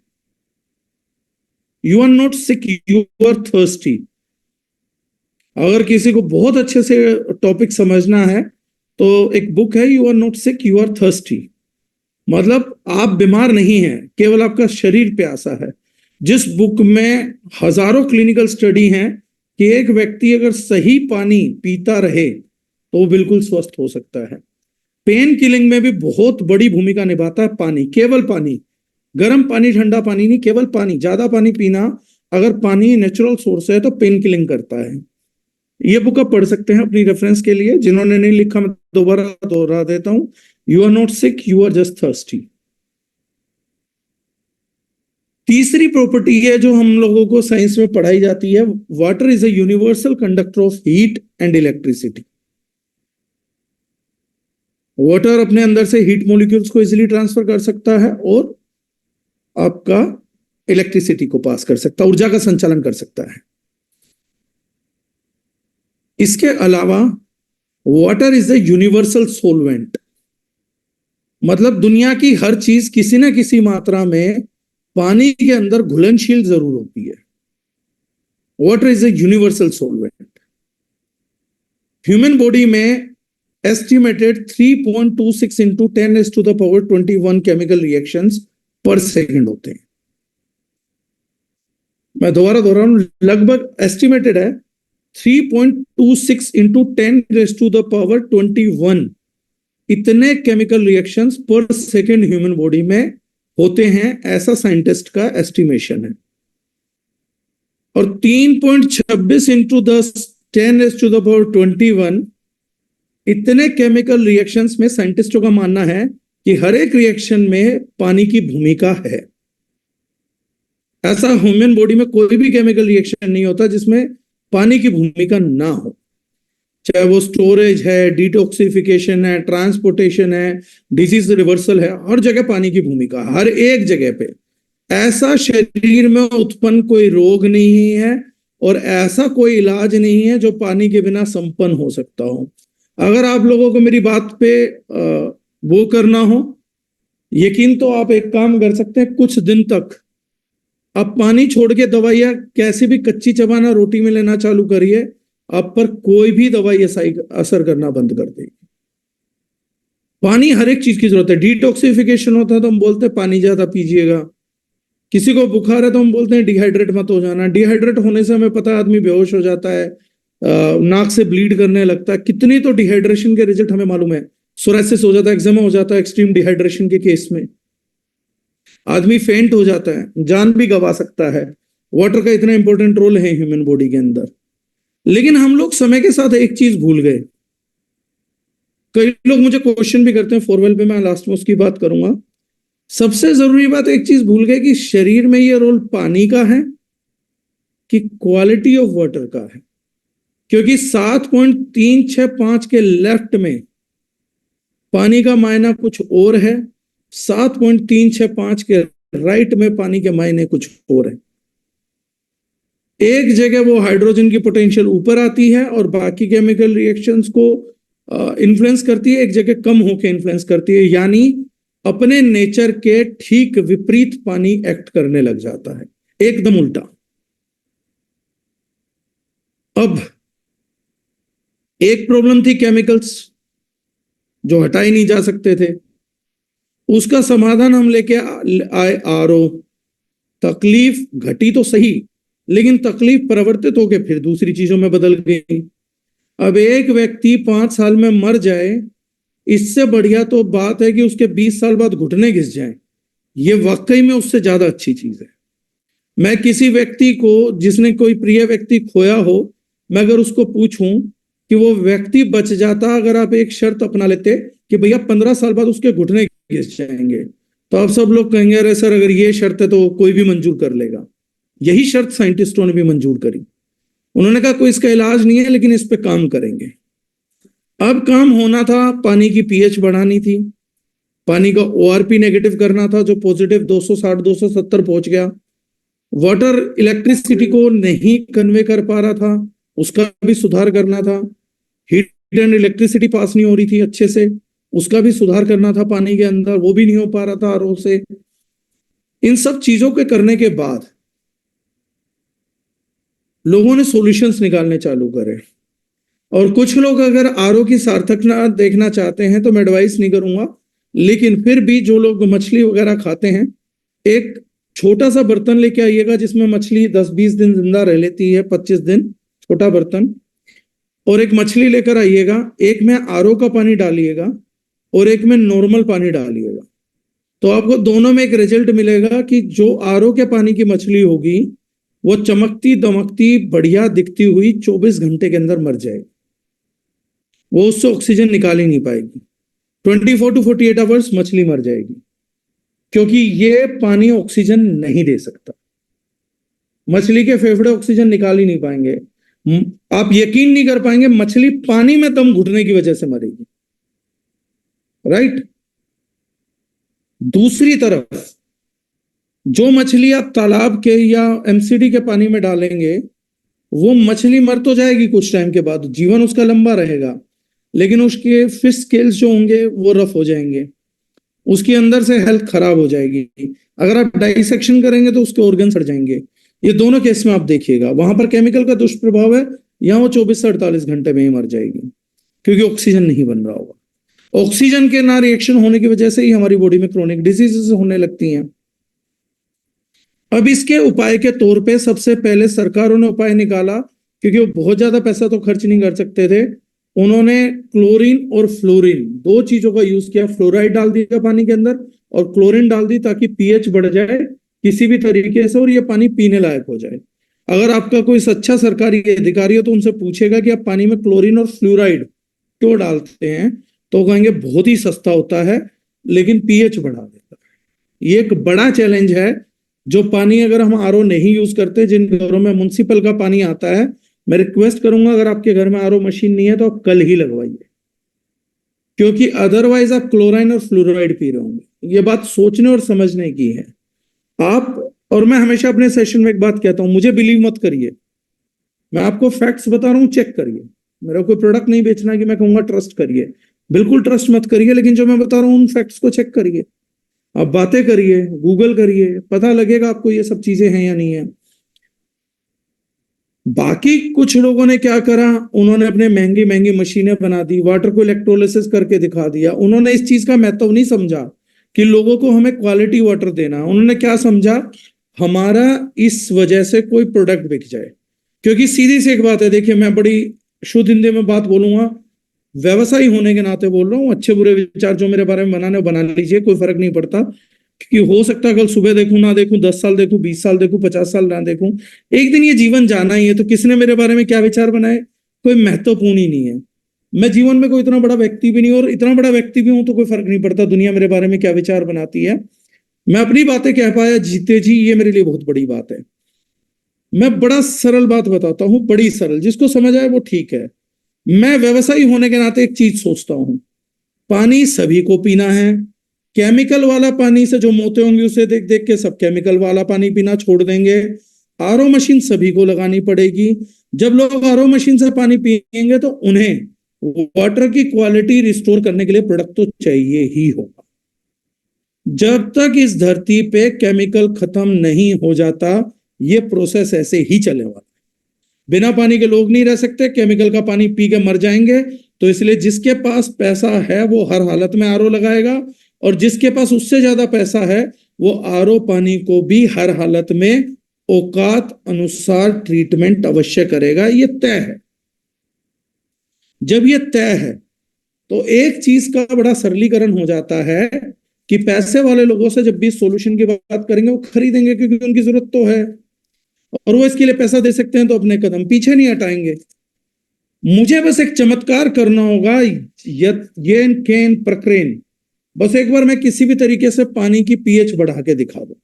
you are not sick you are thirsty. अगर किसी को बहुत अच्छे से टॉपिक समझना है तो एक बुक है, you are not sick you are thirsty. मतलब आप बीमार नहीं हैं, केवल आपका शरीर प्यासा है। जिस बुक में हजारों क्लिनिकल स्टडी हैं कि एक व्यक्ति अगर सही पानी पीता रहे तो वो बिल्कुल स्वस्थ हो सकता है। पेन किलिंग में भी बहुत बड़ी भूमिका निभाता है पानी, केवल पानी, गर्म पानी ठंडा पानी नहीं, केवल पानी। ज्यादा पानी पीना, अगर पानी नेचुरल सोर्स है तो पेन किलिंग करता है। ये बुक आप पढ़ सकते हैं अपनी रेफरेंस के लिए। जिन्होंने नहीं लिखा मैं दोबारा दोहरा देता हूं, you are not sick you are just thirsty. तीसरी प्रॉपर्टी है जो हम लोगों को साइंस में पढ़ाई जाती है, water is a universal conductor of heat and electricity. Water अपने अंदर से हीट मॉलिक्यूल्स को इजीली ट्रांसफर कर सकता है और आपका इलेक्ट्रिसिटी को पास कर सकता है, ऊर्जा का संचालन कर सकता है। इसके अलावा water is a universal solvent, मतलब दुनिया की हर चीज किसी ना किसी मात्रा में पानी के अंदर घुलनशील जरूर होती है। Water is a universal solvent. Human body में एस्टिमेटेड 3.26 into 10⁻21 केमिकल रिएक्शंस पर सेकेंड होते हैं। मैं दोबारा दोहरा रहा हूं, लगभग एस्टिमेटेड है 3.26 into 10⁻21 इतने केमिकल रिएक्शंस पर सेकेंड ह्यूमन बॉडी में होते हैं, ऐसा साइंटिस्ट का एस्टिमेशन है। और 3.26 into 10⁻21 इतने केमिकल रिएक्शंस में साइंटिस्टों का मानना है कि हर एक रिएक्शन में पानी की भूमिका है। ऐसा ह्यूमन बॉडी में कोई भी केमिकल रिएक्शन नहीं होता जिसमें पानी की भूमिका ना हो, चाहे वो स्टोरेज है, डिटॉक्सिफिकेशन है, ट्रांसपोर्टेशन है, डिजीज रिवर्सल है, हर जगह पानी की भूमिका, हर एक जगह पे। ऐसा शरीर में उत्पन्न कोई रोग नहीं है और ऐसा कोई इलाज नहीं है जो पानी के बिना संपन्न हो सकता हो। अगर आप लोगों को मेरी बात पे वो करना हो यकीन, तो आप एक काम कर सकते हैं, कुछ दिन तक आप पानी छोड़ के दवाइयां कैसे भी कच्ची चबाना, रोटी में लेना चालू करिए, आप पर कोई भी दवाई असर करना बंद कर देगी। पानी हर एक चीज की जरूरत है। डिटॉक्सिफिकेशन होता है तो हम बोलते हैं पानी ज्यादा पीजिएगा। किसी को बुखार है तो हम बोलते हैं डिहाइड्रेट मत हो जाना। डिहाइड्रेट होने से हमें पता है आदमी बेहोश हो जाता है, नाक से ब्लीड करने लगता है। कितनी तो डिहाइड्रेशन के रिजल्ट हमें मालूम है। सोराइसिस हो जाता है, एक्जिमा हो जाता है एक्सट्रीम डिहाइड्रेशन के केस में। आदमी फेंट हो जाता है, जान भी गंवा सकता है। वाटर का इतना इंपॉर्टेंट रोल है ह्यूमन बॉडी के अंदर। लेकिन हम लोग समय के साथ एक चीज भूल गए। कई लोग मुझे क्वेश्चन भी करते हैं फॉरवेल पे, मैं लास्ट में उसकी बात करूंगा। सबसे जरूरी बात एक चीज भूल गए कि शरीर में ये रोल पानी का है कि क्वालिटी ऑफ वाटर का है। क्योंकि 7.365 के लेफ्ट में पानी का मायना कुछ और है, 7.365 के राइट में पानी के मायने कुछ और है। एक जगह वो हाइड्रोजन की पोटेंशियल ऊपर आती है और बाकी केमिकल रिएक्शंस को इन्फ्लुएंस करती है, एक जगह कम होके इन्फ्लुएंस करती है, यानी अपने नेचर के ठीक विपरीत पानी एक्ट करने लग जाता है, एकदम उल्टा। अब एक प्रॉब्लम थी केमिकल्स जो हटाए नहीं जा सकते थे, उसका समाधान हम लेके आए आरओ। तकलीफ घटी तो सही, लेकिन तकलीफ परिवर्तित होकर फिर दूसरी चीजों में बदल गई। अब एक व्यक्ति 5 साल में मर जाए, इससे बढ़िया तो बात है कि उसके 20 साल बाद घुटने घिस जाए। ये वाकई में उससे ज्यादा अच्छी चीज है। मैं किसी व्यक्ति को, जिसने कोई प्रिय व्यक्ति खोया हो, मैं अगर उसको पूछूं कि वो व्यक्ति बच जाता अगर आप एक शर्त अपना लेते कि भैया 15 साल बाद उसके घुटने घिस जाएंगे, तो आप सब लोग कहेंगे अरे सर अगर ये शर्त है तो कोई भी मंजूर कर लेगा। यही शर्त साइंटिस्टों ने भी मंजूर करी। उन्होंने कहा कोई इसका इलाज नहीं है, लेकिन इस पे काम करेंगे। अब काम होना था, पानी की पीएच बढ़ानी थी, पानी का ओआरपी नेगेटिव करना था, जो पॉजिटिव 260 270 पहुंच गया। वाटर इलेक्ट्रिसिटी को नहीं कन्वे कर पा रहा था, उसका भी सुधार करना था। हीट एंड इलेक्ट्रिसिटी पास नहीं हो रही थी अच्छे से, उसका भी सुधार करना था पानी के अंदर, वो भी नहीं हो पा रहा था आरओ से। इन सब चीजों के करने के बाद लोगों ने सॉल्यूशंस निकालने चालू करे। और कुछ लोग अगर आरओ की सार्थकता देखना चाहते हैं तो मैं एडवाइस नहीं करूंगा, लेकिन फिर भी जो लोग मछली वगैरह खाते हैं, एक छोटा सा बर्तन लेके आइएगा जिसमें मछली 10-20 दिन जिंदा रह लेती है, 25 दिन, छोटा बर्तन, और एक मछली लेकर आइएगा। एक में आरओ का पानी डालिएगा और एक में नॉर्मल पानी डालिएगा, तो आपको दोनों में एक रिजल्ट मिलेगा कि जो आरओ के पानी की मछली होगी वो चमकती दमकती बढ़िया दिखती हुई 24 घंटे के अंदर मर जाएगी। वो उससे ऑक्सीजन निकाल ही नहीं पाएगी। 24 to 48 आवर्स मछली मर जाएगी, क्योंकि ये पानी ऑक्सीजन नहीं दे सकता। मछली के फेफड़े ऑक्सीजन निकाल ही नहीं पाएंगे। आप यकीन नहीं कर पाएंगे, मछली पानी में दम घुटने की वजह से मरेगी। राइट। दूसरी तरफ जो मछली आप तालाब के या एमसीडी के पानी में डालेंगे, वो मछली मर तो जाएगी कुछ टाइम के बाद, जीवन उसका लंबा रहेगा, लेकिन उसके फिश स्केल्स जो होंगे वो रफ हो जाएंगे, उसके अंदर से हेल्थ खराब हो जाएगी। अगर आप डाइसेक्शन करेंगे तो उसके ऑर्गन सड़ जाएंगे। ये दोनों केस में आप देखिएगा, वहां पर केमिकल का दुष्प्रभाव है, यहाँ वो 24 से 48 घंटे में ही मर जाएगी, क्योंकि ऑक्सीजन नहीं बन रहा होगा। ऑक्सीजन के ना रिएक्शन होने की वजह से ही हमारी बॉडी में क्रोनिक डिजीजेस होने लगती हैं। अब इसके उपाय के तौर पे सबसे पहले सरकारों ने उपाय निकाला, क्योंकि वो बहुत ज्यादा पैसा तो खर्च नहीं कर सकते थे। उन्होंने क्लोरीन और फ्लोरीन दो चीजों का यूज किया। फ्लोराइड डाल दिया पानी के अंदर और क्लोरीन डाल दी, ताकि पीएच बढ़ जाए किसी भी तरीके से और ये पानी पीने लायक हो जाए। अगर आपका कोई सच्चा सरकारी अधिकारी हो तो उनसे पूछेगा कि आप पानी में क्लोरीन और फ्लोराइड क्यों डालते हैं, तो कहेंगे बहुत ही सस्ता होता है, लेकिन पीएच बढ़ा देता है। ये एक बड़ा चैलेंज है। जो पानी अगर हम आरओ नहीं यूज करते, जिन घरों में म्युनिसिपल का पानी आता है, मैं रिक्वेस्ट करूंगा अगर आपके घर में आरओ मशीन नहीं है तो आप कल ही लगवाइए, क्योंकि अदरवाइज आप क्लोराइन और फ्लोराइड पी रहे होंगे। ये बात सोचने और समझने की है आप। और मैं हमेशा अपने सेशन में एक बात कहता हूं, मुझे बिलीव मत करिए, मैं आपको फैक्ट्स बता रहा हूं, चेक करिए। मेरा कोई प्रोडक्ट नहीं बेचना कि मैं कहूंगा ट्रस्ट करिए, बिल्कुल ट्रस्ट मत करिए, लेकिन जो मैं बता रहा हूं उन फैक्ट्स को चेक करिए। आप बातें करिए, गूगल करिए, पता लगेगा आपको ये सब चीजें हैं या नहीं है। बाकी कुछ लोगों ने क्या करा, उन्होंने अपने महंगी महंगी मशीनें बना दी, वाटर को इलेक्ट्रोलिसिस करके दिखा दिया। उन्होंने इस चीज का महत्व नहीं समझा कि लोगों को हमें क्वालिटी वाटर देना। उन्होंने क्या समझा, हमारा इस वजह से कोई प्रोडक्ट बिक जाए। क्योंकि सीधी सी एक बात है, देखिए मैं बड़ी शुद्ध हिंदी में बात बोलूंगा, व्यवसायी होने के नाते बोल रहा हूँ। अच्छे बुरे विचार जो मेरे बारे में बनाने बना लीजिए, कोई फर्क नहीं पड़ता, क्योंकि हो सकता है कल सुबह देखूं ना देखूं, 10 साल देखूं, 20 साल देखूं, 50 साल ना देखूं, एक दिन ये जीवन जाना ही है। तो किसने मेरे बारे में क्या विचार बनाए कोई महत्वपूर्ण ही नहीं है। मैं जीवन में कोई इतना बड़ा व्यक्ति भी नहीं, और इतना बड़ा व्यक्ति भी हूं तो कोई फर्क नहीं पड़ता दुनिया मेरे बारे में क्या विचार बनाती है। मैं अपनी बातें कह पाया जीते जी, ये मेरे लिए बहुत बड़ी बात है। मैं बड़ा सरल बात बताता हूं, बड़ी सरल, जिसको समझ आए वो ठीक है। मैं व्यवसायी होने के नाते एक चीज सोचता हूं, पानी सभी को पीना है। केमिकल वाला पानी से जो मोते होंगे उसे देख देख के सब केमिकल वाला पानी पीना छोड़ देंगे। आरओ मशीन सभी को लगानी पड़ेगी। जब लोग आरओ मशीन से पानी पिएंगे तो उन्हें वाटर की क्वालिटी रिस्टोर करने के लिए प्रोडक्ट तो चाहिए ही होगा। जब तक इस धरती पे केमिकल खत्म नहीं हो जाता, ये प्रोसेस ऐसे ही चलने वाला है। बिना पानी के लोग नहीं रह सकते, केमिकल का पानी पी के मर जाएंगे। तो इसलिए जिसके पास पैसा है वो हर हालत में आरओ लगाएगा, और जिसके पास उससे ज्यादा पैसा है वो आरओ पानी को भी हर हालत में औकात अनुसार ट्रीटमेंट अवश्य करेगा। ये तय है। जब ये तय है तो एक चीज का बड़ा सरलीकरण हो जाता है कि पैसे वाले लोगों से जब भी सॉल्यूशन की बात करेंगे वो खरीदेंगे, क्योंकि उनकी जरूरत तो है और वो इसके लिए पैसा दे सकते हैं, तो अपने कदम पीछे नहीं हटाएंगे। मुझे बस एक चमत्कार करना होगा, येन केन प्रक्रेन, बस एक बार मैं किसी भी तरीके से पानी की पीएच बढ़ा के दिखा दूं।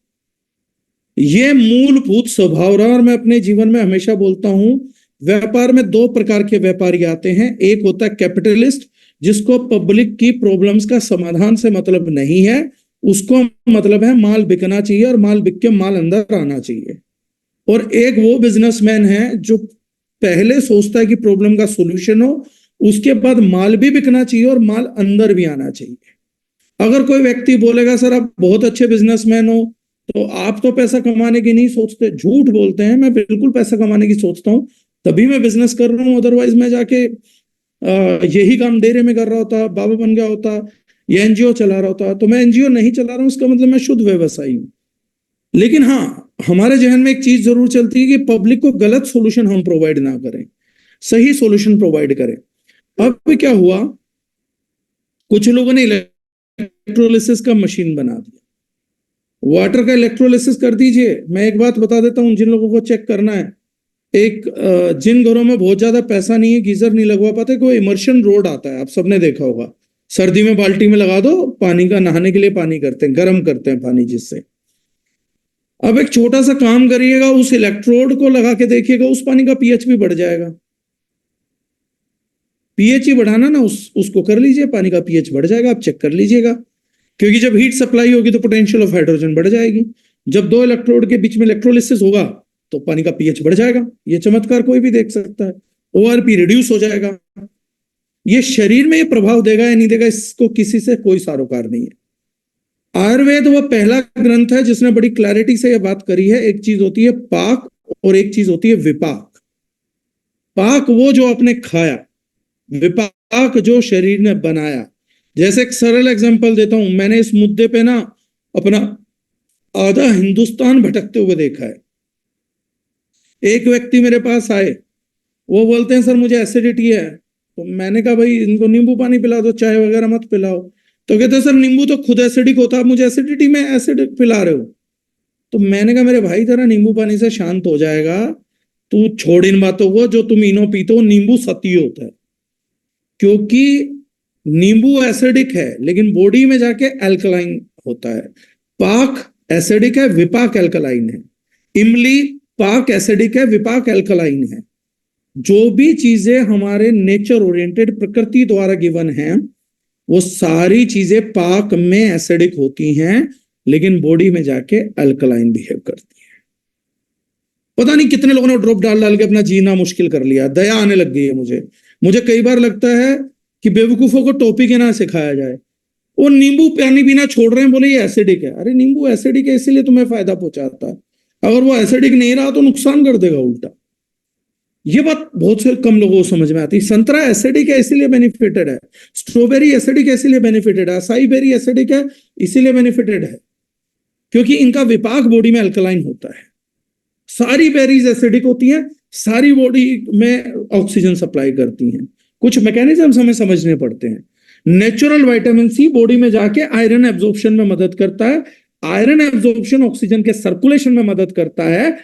ये मूलभूत स्वभाव रहा, और मैं अपने जीवन में हमेशा बोलता हूं, व्यापार में दो प्रकार के व्यापारी आते हैं। एक होता है कैपिटलिस्ट, जिसको पब्लिक की प्रॉब्लम्स का समाधान से मतलब नहीं है, उसको मतलब है माल बिकना चाहिए और माल बिक के माल अंदर आना चाहिए। और एक वो बिजनेसमैन है जो पहले सोचता है कि प्रॉब्लम का सॉल्यूशन हो, उसके बाद माल भी बिकना चाहिए और माल अंदर भी आना चाहिए। अगर कोई व्यक्ति बोलेगा सर आप बहुत अच्छे बिजनेसमैन हो तो आप तो पैसा कमाने की नहीं सोचते, झूठ बोलते हैं। मैं बिल्कुल पैसा कमाने की सोचता हूं, तभी मैं बिजनेस कर रहा हूं। अदरवाइज मैं जाके यही काम डेरे में कर रहा होता, बाबा बन गया होता, या एनजीओ चला रहा होता। तो मैं एनजीओ नहीं चला रहा हूं, इसका मतलब मैं शुद्ध व्यवसायी हूं। लेकिन हाँ, हमारे जहन में एक चीज जरूर चलती है कि पब्लिक को गलत सॉल्यूशन हम प्रोवाइड ना करें, सही सॉल्यूशन प्रोवाइड करें। अब क्या हुआ, कुछ लोगों ने इलेक्ट्रोलिसिस का मशीन बना दिया। वाटर का इलेक्ट्रोलिसिस कर दीजिए। मैं एक बात बता देता हूं जिन लोगों को चेक करना है, जिन घरों में बहुत ज्यादा पैसा नहीं है, गीजर नहीं लगवा पाते, कोई इमर्शन रोड आता है, आप सबने देखा होगा। सर्दी में बाल्टी में लगा दो पानी का, नहाने के लिए पानी करते हैं, गर्म करते हैं पानी जिससे। अब एक छोटा सा काम करिएगा, उस इलेक्ट्रोड को लगा के देखिएगा, उस पानी का पीएच भी बढ़ जाएगा। पीएच ही बढ़ाना ना, उसको कर लीजिए, पानी का पीएच बढ़ जाएगा, आप चेक कर लीजिएगा। क्योंकि जब हीट सप्लाई होगी तो पोटेंशियल ऑफ हाइड्रोजन बढ़ जाएगी। जब दो इलेक्ट्रोड के बीच में इलेक्ट्रोलिसिस होगा तो पानी का पीएच बढ़ जाएगा। ये चमत्कार कोई भी देख सकता है। ओआरपी रिड्यूस हो जाएगा। ये शरीर में ये प्रभाव देगा या नहीं देगा, इसको किसी से कोई सरोकार नहीं है। आयुर्वेद वो पहला ग्रंथ है जिसने बड़ी क्लैरिटी से यह बात करी है। एक चीज होती है पाक और एक चीज होती है विपाक। पाक वो जो आपने खाया, विपाक जो शरीर ने बनाया। जैसे एक सरल एग्जांपल देता हूं, मैंने इस मुद्दे पे ना अपना आधा हिंदुस्तान भटकते हुए देखा है। एक व्यक्ति मेरे पास आए, वो बोलते हैं सर मुझे एसिडिटी है। तो मैंने कहा भाई इनको नींबू पानी पिला दो, चाय वगैरह मत पिलाओ। तो कहते सर नींबू तो खुद एसिडिक होता है, मुझे एसिडिटी में एसिड पिला रहे हो। तो मैंने कहा मेरे भाई तेरा नींबू पानी से शांत हो जाएगा, तू छोड़ इन बातों को। जो तुम इनो पीते हो, नींबू सती होता है, क्योंकि नींबू एसिडिक है लेकिन बॉडी में जाके एल्कलाइन होता है। पाक एसिडिक है, विपाक एल्कलाइन है। इमली पाक एसिडिक है, विपाक एल्कलाइन है। जो भी चीजें हमारे नेचर ओरिएंटेड प्रकृति द्वारा गिवन है, वो सारी चीजें पाक में एसिडिक होती हैं लेकिन बॉडी में जाके अल्कलाइन बिहेव करती है। पता नहीं कितने लोगों ने ड्रॉप डाल डाल के अपना जीना मुश्किल कर लिया। दया आने लग गई है मुझे कई बार लगता है कि बेवकूफों को टॉपिक ही ना सिखाया जाए। वो नींबू पानी पीना छोड़ रहे हैं, बोले ये एसिडिक है। अरे नींबू एसिडिक है इसीलिए तुम्हें फायदा पहुंचाता है, अगर वो एसिडिक नहीं रहा तो नुकसान कर देगा उल्टा। ये बात बहुत से कम लोगों को समझ में आती है। संतरा एसिडिक है इसीलिए बेनिफिटेड है, स्ट्रॉबेरी एसिडिक है इसीलिए बेनिफिटेड है, असाई बेरी एसिडिक है इसीलिए बेनिफिटेड है, क्योंकि इनका विपाक बॉडी में अल्कलाइन होता है। सारी बेरीज एसिडिक होती हैं, सारी बॉडी में ऑक्सीजन सप्लाई करती हैं। कुछ मैकेनिज्म हमें समझने पड़ते हैं। नेचुरल विटामिन सी बॉडी में जाके आयरन एब्जॉर्प्शन में मदद करता है। आयरन एब्जॉर्प्शन ऑक्सीजन के सर्कुलेशन में मदद करता है,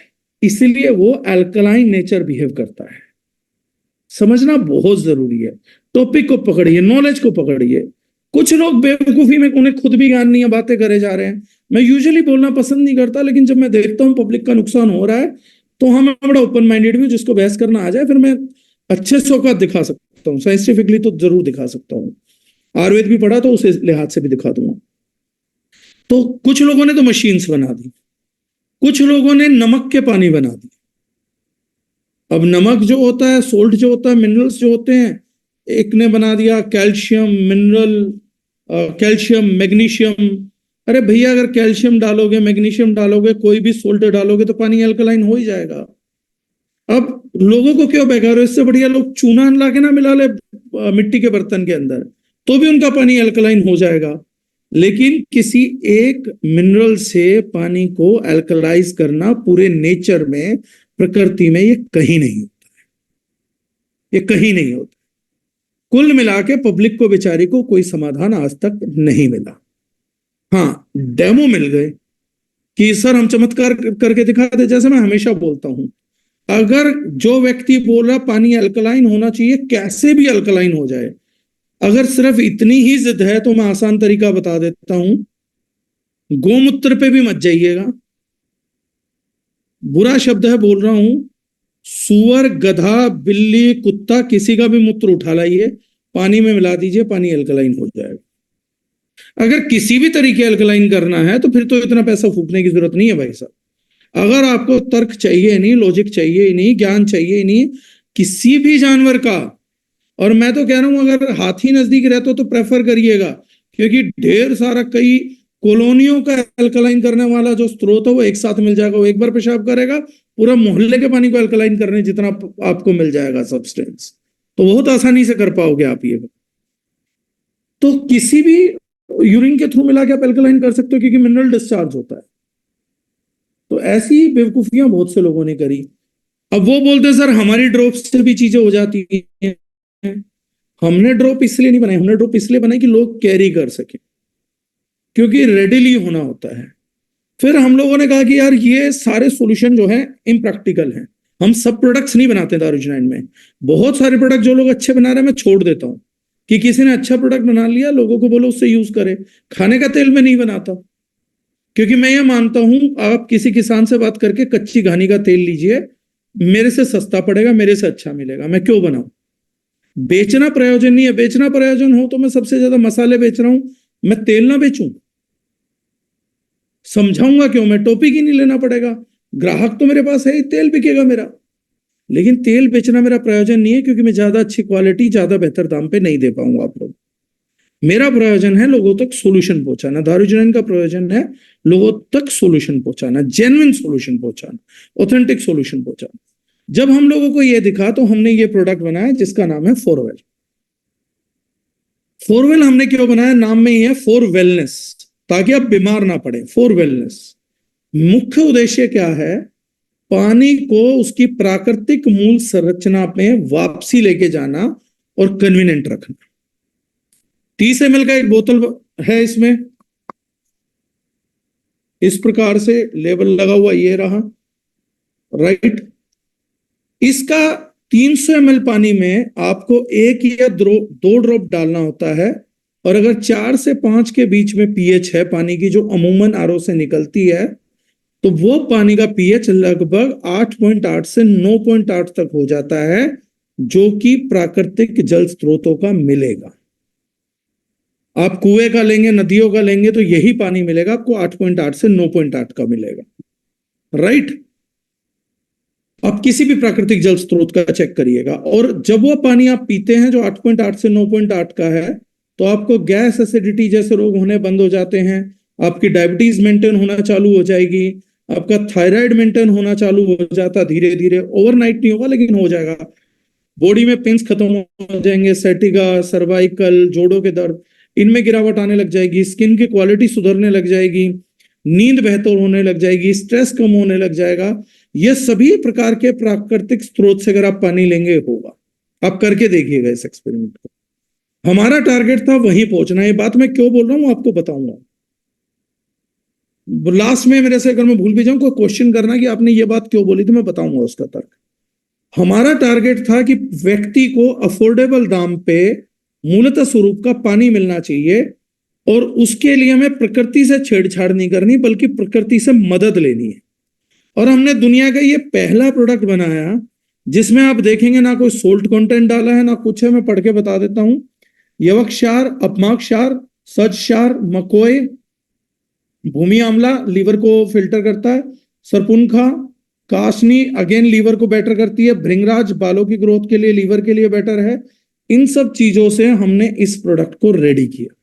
इसलिए वो अल्कलाइन नेचर बिहेव करता है। समझना बहुत जरूरी है। टॉपिक को पकड़िए, नॉलेज को पकड़िए। कुछ लोग बेवकूफी में, उन्हें खुद भी ज्ञान नहीं है, बातें करे जा रहे हैं। मैं यूजुअली बोलना पसंद नहीं करता, लेकिन जब मैं देखता हूं पब्लिक का नुकसान हो रहा है तो हम बड़ा ओपन माइंडेड भी, जिसको बहस करना आ जाए फिर मैं अच्छे से औकात दिखा सकता हूँ। साइंटिफिकली तो जरूर दिखा सकता हूँ, आयुर्वेद भी पढ़ा तो उस लिहाज से भी दिखा दूंगा। तो कुछ लोगों ने तो मशीन्स बना दी। कुछ लोगों ने नमक के पानी बना दिए। अब नमक जो होता है, सोल्ट जो होता है, मिनरल्स जो होते हैं, एक ने बना दिया कैल्शियम मिनरल, कैल्शियम मैग्नीशियम। अरे भैया, अगर कैल्शियम डालोगे, मैग्नीशियम डालोगे, कोई भी सोल्ट डालोगे तो पानी अल्कलाइन हो ही जाएगा। अब लोगों को क्यों बेकार हो, इससे बढ़िया लोग चूना ला के ना मिला ले मिट्टी के बर्तन के अंदर, तो भी उनका पानी अल्कलाइन हो जाएगा। लेकिन किसी एक मिनरल से पानी को अल्कलाइज करना पूरे नेचर में, प्रकृति में, ये कहीं नहीं होता है, ये कहीं नहीं होता। कुल मिला के पब्लिक को, बेचारी को, कोई समाधान आज तक नहीं मिला। हाँ, डेमो मिल गए कि सर हम चमत्कार करके दिखाते। जैसे मैं हमेशा बोलता हूं, अगर जो व्यक्ति बोल रहा पानी अल्कलाइन होना चाहिए, कैसे भी अल्कलाइन हो जाए, अगर सिर्फ इतनी ही जिद है तो मैं आसान तरीका बता देता हूं। गोमूत्र पे भी मत जाइएगा, बुरा शब्द है बोल रहा हूं। सुअर, गधा, बिल्ली, कुत्ता, किसी का भी मूत्र उठा लाइए, पानी में मिला दीजिए, पानी अल्कलाइन हो जाएगा। अगर किसी भी तरीके अल्कलाइन करना है तो फिर तो इतना पैसा फूकने की जरूरत नहीं है भाई साहब। अगर आपको तर्क चाहिए नहीं, लॉजिक चाहिए ही नहीं, ज्ञान चाहिए ही नहीं किसी भी जानवर का, और मैं तो कह रहा हूं अगर हाथी नजदीक रहते हो तो प्रेफर करिएगा, क्योंकि ढेर सारा कई कॉलोनियों का अल्कलाइन करने वाला जो स्रोत है वो एक साथ मिल जाएगा। वो एक बार पेशाब करेगा, पूरा मोहल्ले के पानी को अल्कलाइन करने जितना आपको मिल जाएगा सब्सटेंस, तो बहुत आसानी से कर पाओगे आप ये। तो किसी भी यूरिन के थ्रू मिला के आप अल्कलाइन कर सकते हो, क्योंकि मिनरल डिस्चार्ज होता है। तो ऐसी बेवकूफियां बहुत से लोगों ने करी। अब वो बोलते सर हमारी ड्रॉप से भी चीजें हो जाती हैं। हमने ड्रॉप इसलिए नहीं बनाई, हमने ड्रॉप इसलिए बनाई कि लोग कैरी कर सके, क्योंकि रेडिली होना होता है। फिर हम लोगों ने कहा कि यार ये सारे सॉल्यूशन जो है इम्प्रैक्टिकल हैं, हम सब प्रोडक्ट्स नहीं बनाते दारूजनाइन में। बहुत सारे प्रोडक्ट जो लोग अच्छे बना रहे हैं मैं छोड़ देता हूं, कि किसी ने अच्छा प्रोडक्ट बना लिया, लोगों को बोलो उससे यूज करे। खाने का तेल में नहीं बनाता, क्योंकि मैं ये मानता हूं आप किसी किसान से बात करके कच्ची घानी का तेल लीजिए, मेरे से सस्ता पड़ेगा, मेरे से अच्छा मिलेगा, मैं क्यों बनाऊं। बेचना प्रयोजन नहीं है। बेचना प्रयोजन हो तो मैं सबसे ज्यादा मसाले बेच रहा हूं, मैं तेल ना बेचूं। समझाऊंगा क्यों, मैं टॉपिक ही नहीं लेना पड़ेगा, ग्राहक तो मेरे पास है ही, तेल बिकेगा मेरा। लेकिन तेल बेचना मेरा प्रयोजन नहीं है, क्योंकि मैं ज्यादा अच्छी क्वालिटी ज्यादा बेहतर दाम पे नहीं दे पाऊंगा आप लोग। मेरा प्रयोजन है लोगों तक सॉल्यूशन पहुंचाना। दारूजनाइन का प्रयोजन है लोगों तक सॉल्यूशन पहुंचाना, जेन्युइन सॉल्यूशन पहुंचाना, ऑथेंटिक सॉल्यूशन पहुंचाना। जब हम लोगों को यह दिखा तो हमने ये प्रोडक्ट बनाया जिसका नाम है फोरवेल। फोरवेल हमने क्यों बनाया, नाम में ही है फॉर वेलनेस, ताकि आप बीमार ना पड़े। फॉर वेलनेस मुख्य उद्देश्य क्या है, पानी को उसकी प्राकृतिक मूल संरचना में वापसी लेके जाना और कन्वीनियंट रखना। 30 ml का एक बोतल है, इसमें इस प्रकार से लेबल लगा हुआ ये रहा, राइट। इसका 300 ml पानी में आपको 1 या 2 ड्रॉप डालना होता है। और अगर 4 से 5 के बीच में पीएच है पानी की, जो अमूमन आरओ से निकलती है, तो वो पानी का पीएच लगभग 8.8 से 9.8 तक हो जाता है, जो कि प्राकृतिक जल स्रोतों का मिलेगा। आप कुएं का लेंगे, नदियों का लेंगे, तो यही पानी मिलेगा आपको, 8.8 से 9.8 का मिलेगा, राइट। आप किसी भी प्राकृतिक जल स्रोत का चेक करिएगा, और जब वो पानी आप पीते हैं जो 8.8 से 9.8 का है, तो आपको गैस एसिडिटी जैसे रोग होने बंद हो जाते हैं, आपकी डायबिटीज मेंटेन होना चालू हो जाएगी, आपका थायराइड मेंटेन होना चालू हो जाता धीरे धीरे। ओवरनाइट नहीं होगा लेकिन हो जाएगा। बॉडी में पिंस खत्म हो जाएंगे, सेटिगा, सर्वाइकल, जोड़ों के दर्द, इनमें गिरावट आने लग जाएगी, स्किन की क्वालिटी सुधरने लग जाएगी, नींद बेहतर होने लग जाएगी, स्ट्रेस कम होने लग जाएगा। ये सभी प्रकार के प्राकृतिक स्रोत से अगर आप पानी लेंगे होगा। आप करके देखिएगा इस एक्सपेरिमेंट को। हमारा टारगेट था वहीं पहुंचना। ये बात मैं क्यों बोल रहा हूं आपको बताऊंगा लास्ट में। मेरे से अगर मैं भूल भी जाऊं कोई क्वेश्चन करना कि आपने ये बात क्यों बोली, तो मैं बताऊंगा उसका तर्क। हमारा टारगेट था कि व्यक्ति को अफोर्डेबल दाम पे मूलतः स्वरूप का पानी मिलना चाहिए, और उसके लिए हमें प्रकृति से छेड़छाड़ नहीं करनी, बल्कि प्रकृति से मदद लेनी है। और हमने दुनिया का ये पहला प्रोडक्ट बनाया जिसमें आप देखेंगे ना कोई सोल्ट कंटेंट डाला है ना कुछ है। मैं पढ़ के बता देता हूं, यवक क्षार, अपमाक क्षार, सज क्षार, मकोय, भूमि आंवला लीवर को फिल्टर करता है, सरपुनखा, काशनी अगेन लीवर को बेटर करती है, भृंगराज बालों की ग्रोथ के लिए, लीवर के लिए बेटर है। इन सब चीजों से हमने इस प्रोडक्ट को रेडी किया,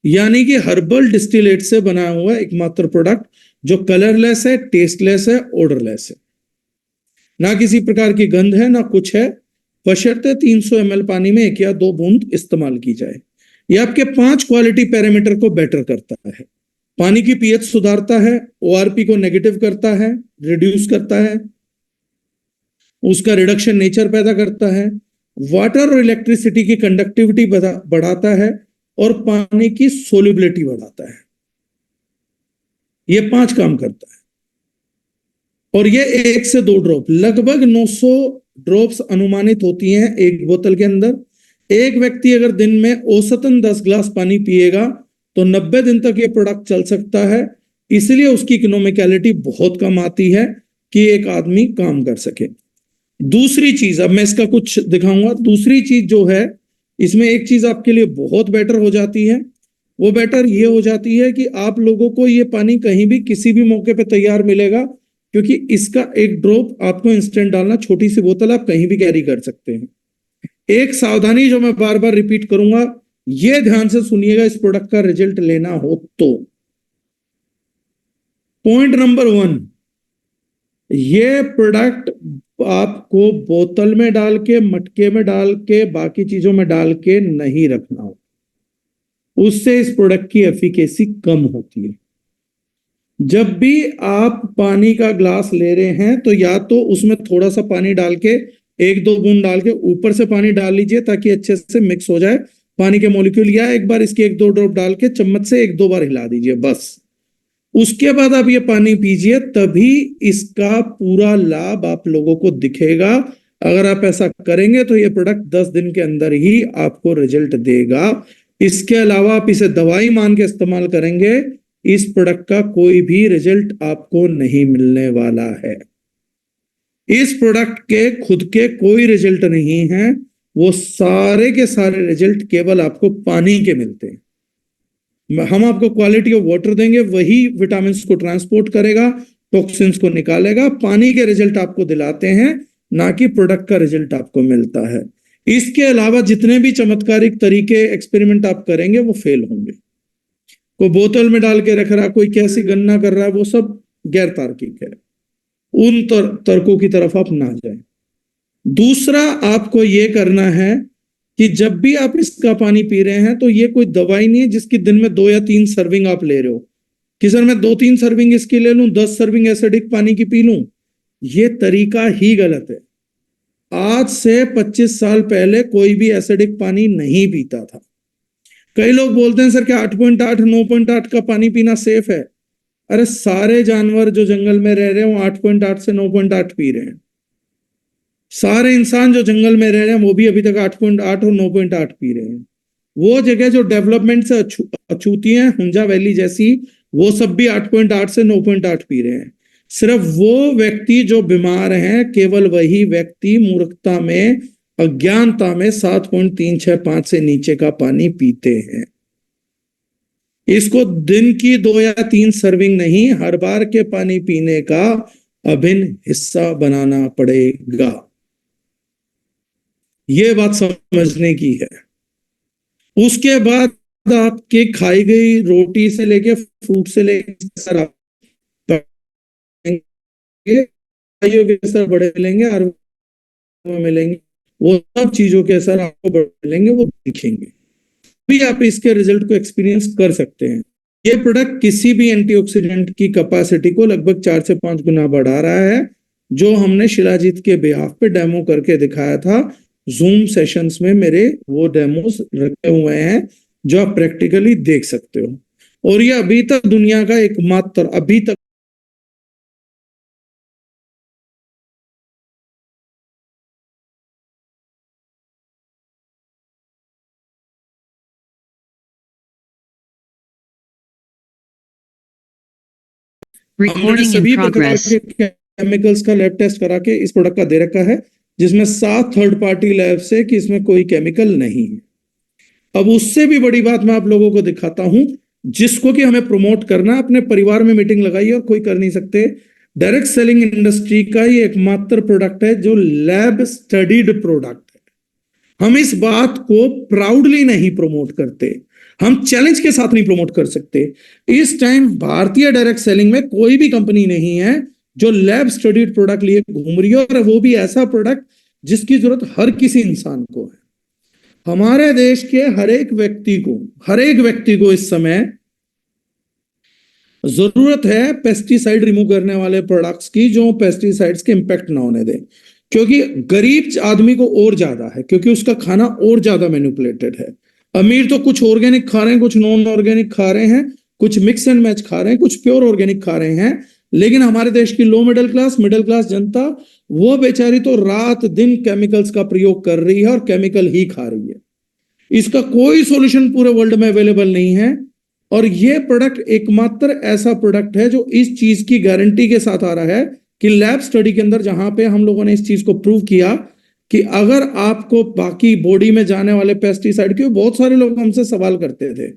यानी कि हर्बल डिस्टिलेट से बना हुआ एकमात्र प्रोडक्ट जो कलरलेस है, टेस्टलेस है, ओडरलेस है, ना किसी प्रकार की गंध है ना कुछ है, बशर्ते 300 ml पानी में 1 या 2 बूंद इस्तेमाल की जाए। यह आपके 5 क्वालिटी पैरामीटर को बेटर करता है। पानी की पीएच सुधारता है, ओआरपी को नेगेटिव करता है, रिड्यूस करता है, उसका रिडक्शन नेचर पैदा करता है, वाटर और इलेक्ट्रिसिटी की कंडक्टिविटी बढ़ाता है और पानी की सोल्युबिलिटी बढ़ाता है। ये 5 काम करता है और ये 1 से 2 ड्रॉप, लगभग 900 ड्रॉप्स अनुमानित होती हैं एक बोतल के अंदर। एक व्यक्ति अगर दिन में औसतन 10 ग्लास पानी पिएगा तो 90 दिन तक ये प्रोडक्ट चल सकता है। इसलिए उसकी इकोनॉमिकलिटी बहुत कम आती है कि एक आदमी काम कर सके। दूसरी चीज, अब मैं इसका कुछ दिखाऊंगा। दूसरी चीज जो है, इसमें एक चीज आपके लिए बहुत बेटर हो जाती है, वो बेटर ये हो जाती है कि आप लोगों को ये पानी कहीं भी किसी भी मौके पे तैयार मिलेगा, क्योंकि इसका एक ड्रॉप आपको इंस्टेंट डालना, छोटी सी बोतल आप कहीं भी कैरी कर सकते हैं। एक सावधानी जो मैं बार बार रिपीट करूंगा, ये ध्यान से सुनिएगा इस प्रोडक्ट का रिजल्ट लेना हो तो। पॉइंट नंबर 1, ये प्रोडक्ट आपको बोतल में डाल के, मटके में डाल के, बाकी चीजों में डाल के नहीं रखना हो, उससे इस प्रोडक्ट की एफिकेसी कम होती है। जब भी आप पानी का ग्लास ले रहे हैं तो या तो उसमें थोड़ा सा पानी डाल के, 1-2 बूंद डाल के ऊपर से पानी डाल लीजिए ताकि अच्छे से मिक्स हो जाए पानी के मॉलिक्यूल, या एक बार इसके 1-2 ड्रॉप डाल के चम्मच से 1-2 बार हिला दीजिए बस। उसके बाद आप ये पानी पीजिए, तभी इसका पूरा लाभ आप लोगों को दिखेगा। अगर आप ऐसा करेंगे तो ये प्रोडक्ट 10 दिन के अंदर ही आपको रिजल्ट देगा। इसके अलावा आप इसे दवाई मान के इस्तेमाल करेंगे, इस प्रोडक्ट का कोई भी रिजल्ट आपको नहीं मिलने वाला है। इस प्रोडक्ट के खुद के कोई रिजल्ट नहीं है, वो सारे के सारे रिजल्ट केवल आपको पानी के मिलते हैं। हम आपको क्वालिटी ऑफ वाटर देंगे, वही विटामिन को ट्रांसपोर्ट करेगा, टॉक्सिन्स को निकालेगा। पानी के रिजल्ट आपको दिलाते हैं, ना कि प्रोडक्ट का रिजल्ट आपको मिलता है। इसके अलावा जितने भी चमत्कारिक तरीके एक्सपेरिमेंट आप करेंगे वो फेल होंगे। कोई बोतल में डाल के रख रहा, कोई कैसी गणना कर रहा है, वो सब गैर तार्किक है। उन तर्कों की तरफ आप ना जाएं। दूसरा आपको ये करना है कि जब भी आप इसका पानी पी रहे हैं तो ये कोई दवाई नहीं है जिसकी दिन में 2 या 3 सर्विंग आप ले रहे हो कि सर मैं 2-3 सर्विंग इसकी ले लूं, 10 सर्विंग एसिडिक पानी की पी लूं। ये तरीका ही गलत है। आज से 25 साल पहले कोई भी एसिडिक पानी नहीं पीता था। कई लोग बोलते हैं सर कि 8.8 9.8 का पानी पीना सेफ है। अरे सारे जानवर जो जंगल में रह रहे हैं वो 8.8 से 9.8 पी रहे हैं। सारे इंसान जो जंगल में रह रहे हैं वो भी अभी तक 8.8 और 9.8 पी रहे हैं। वो जगह जो डेवलपमेंट से अछूती हैं, हुंजा वैली जैसी, वो सब भी 8.8 से 9.8 पी रहे हैं। सिर्फ वो व्यक्ति जो बीमार हैं, केवल वही व्यक्ति मूर्खता में, अज्ञानता में 7.365 से नीचे का पानी पीते हैं। इसको दिन की 2 या 3 सर्विंग नहीं, हर बार के पानी पीने का अभिन्न हिस्सा बनाना पड़ेगा। ये बात समझने की है। उसके बाद आपके खाई गई रोटी से लेके फ्रूट से लेके सर के असर बड़े मिलेंगे और मिलेंगे, वो सब चीजों के असर आपको बड़े मिलेंगे, वो दिखेंगे। भी आप इसके रिजल्ट को एक्सपीरियंस कर सकते हैं। ये प्रोडक्ट किसी भी एंटीऑक्सीडेंट की कैपेसिटी को लगभग 4 से 5 गुना बढ़ा रहा है, जो हमने शिलाजीत के बिहाफ पे डेमो करके दिखाया था। जूम सेशंस में मेरे वो डेमोस रखे हुए हैं जो आप प्रैक्टिकली देख सकते हो। और ये अभी तक दुनिया का एकमात्र, अभी तक हमने सभी प्रकार के केमिकल्स का लैब टेस्ट करा के इस प्रोडक्ट का दे रखा है, जिसमें 7 थर्ड पार्टी लैब से कि इसमें कोई केमिकल नहीं है। अब उससे भी बड़ी बात मैं आप लोगों को दिखाता हूं, जिसको कि हमें प्रमोट करना। अपने परिवार में मीटिंग लगाई और कोई कर नहीं सकते, डायरेक्ट सेलिंग इंडस्ट्री का ये एकमात्र प्रोडक्ट है जो लैब स्टडीड प्रोडक्ट है। हम इस बात को प्राउडली नहीं प्रमोट करते, हम चैलेंज के साथ नहीं प्रमोट कर सकते। इस टाइम भारतीय डायरेक्ट सेलिंग में कोई भी कंपनी नहीं है जो लैब स्टडीड प्रोडक्ट लिए घूम रही है, और वो भी ऐसा प्रोडक्ट जिसकी जरूरत हर किसी इंसान को है। हमारे देश के हर एक व्यक्ति को इस समय जरूरत है पेस्टिसाइड रिमूव करने वाले प्रोडक्ट्स की, जो पेस्टिसाइड्स के इंपैक्ट ना होने दें। क्योंकि गरीब आदमी को और ज्यादा है, क्योंकि उसका खाना और ज्यादा मैनिपुलेटेड है। अमीर तो कुछ ऑर्गेनिक खा रहे हैं, कुछ नॉन ऑर्गेनिक खा रहे हैं, कुछ मिक्स एंड मैच खा रहे हैं, कुछ प्योर ऑर्गेनिक खा रहे हैं। लेकिन हमारे देश की लो मिडिल क्लास जनता, वो बेचारी तो रात दिन केमिकल्स का प्रयोग कर रही है और केमिकल ही खा रही है। इसका कोई सॉल्यूशन पूरे वर्ल्ड में अवेलेबल नहीं है, और ये प्रोडक्ट एकमात्र ऐसा प्रोडक्ट है जो इस चीज की गारंटी के साथ आ रहा है कि लैब स्टडी के अंदर जहां पे हम लोगों ने इस चीज को प्रूव किया कि अगर आपको बाकी बॉडी में जाने वाले पेस्टिसाइड के, बहुत सारे लोग हमसे सवाल करते थे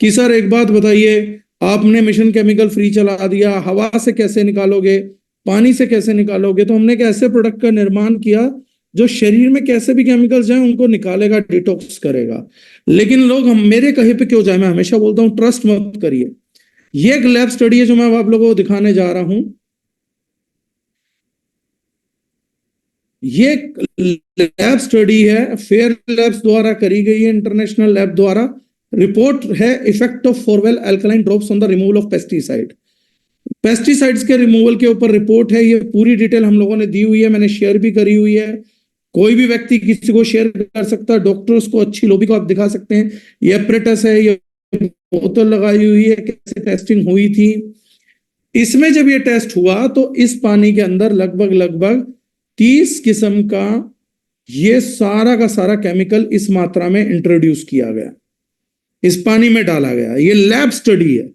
कि सर एक बात बताइए, आपने मिशन केमिकल फ्री चला दिया, हवा से कैसे निकालोगे, पानी से कैसे निकालोगे? तो हमने एक ऐसे प्रोडक्ट का निर्माण किया जो शरीर में कैसे भी केमिकल्स जाए उनको निकालेगा, डिटॉक्स करेगा। लेकिन लोग हम मेरे कहे पे क्यों जाए? मैं हमेशा बोलता हूं ट्रस्ट मत करिए। ये एक लैब स्टडी है जो मैं आप लोगों को दिखाने जा रहा हूं। ये लैब स्टडी है, फेयर लैब्स द्वारा करी गई है, इंटरनेशनल लैब द्वारा। रिपोर्ट है effect of forewell alkaline drops on the removal of pesticide. Pesticides के रिमूवल के ऊपर रिपोर्ट है। ये पूरी डिटेल हम लोगों ने दी हुई है, मैंने शेयर भी करी हुई है। कोई भी व्यक्ति किसी को शेयर कर सकता है, डॉक्टर्स को, अच्छी लोबी को आप दिखा सकते हैं। ये एपरेटस है, ये बोतल लगाई हुई है, कैसे टेस्टिंग हुई थी। इसमें जब ये टेस्ट हुआ तो इस पानी के अंदर लगभग 30 किस्म का ये सारा का सारा केमिकल इस मात्रा में इंट्रोड्यूस किया गया, इस पानी में डाला गया। ये लैब स्टडी है,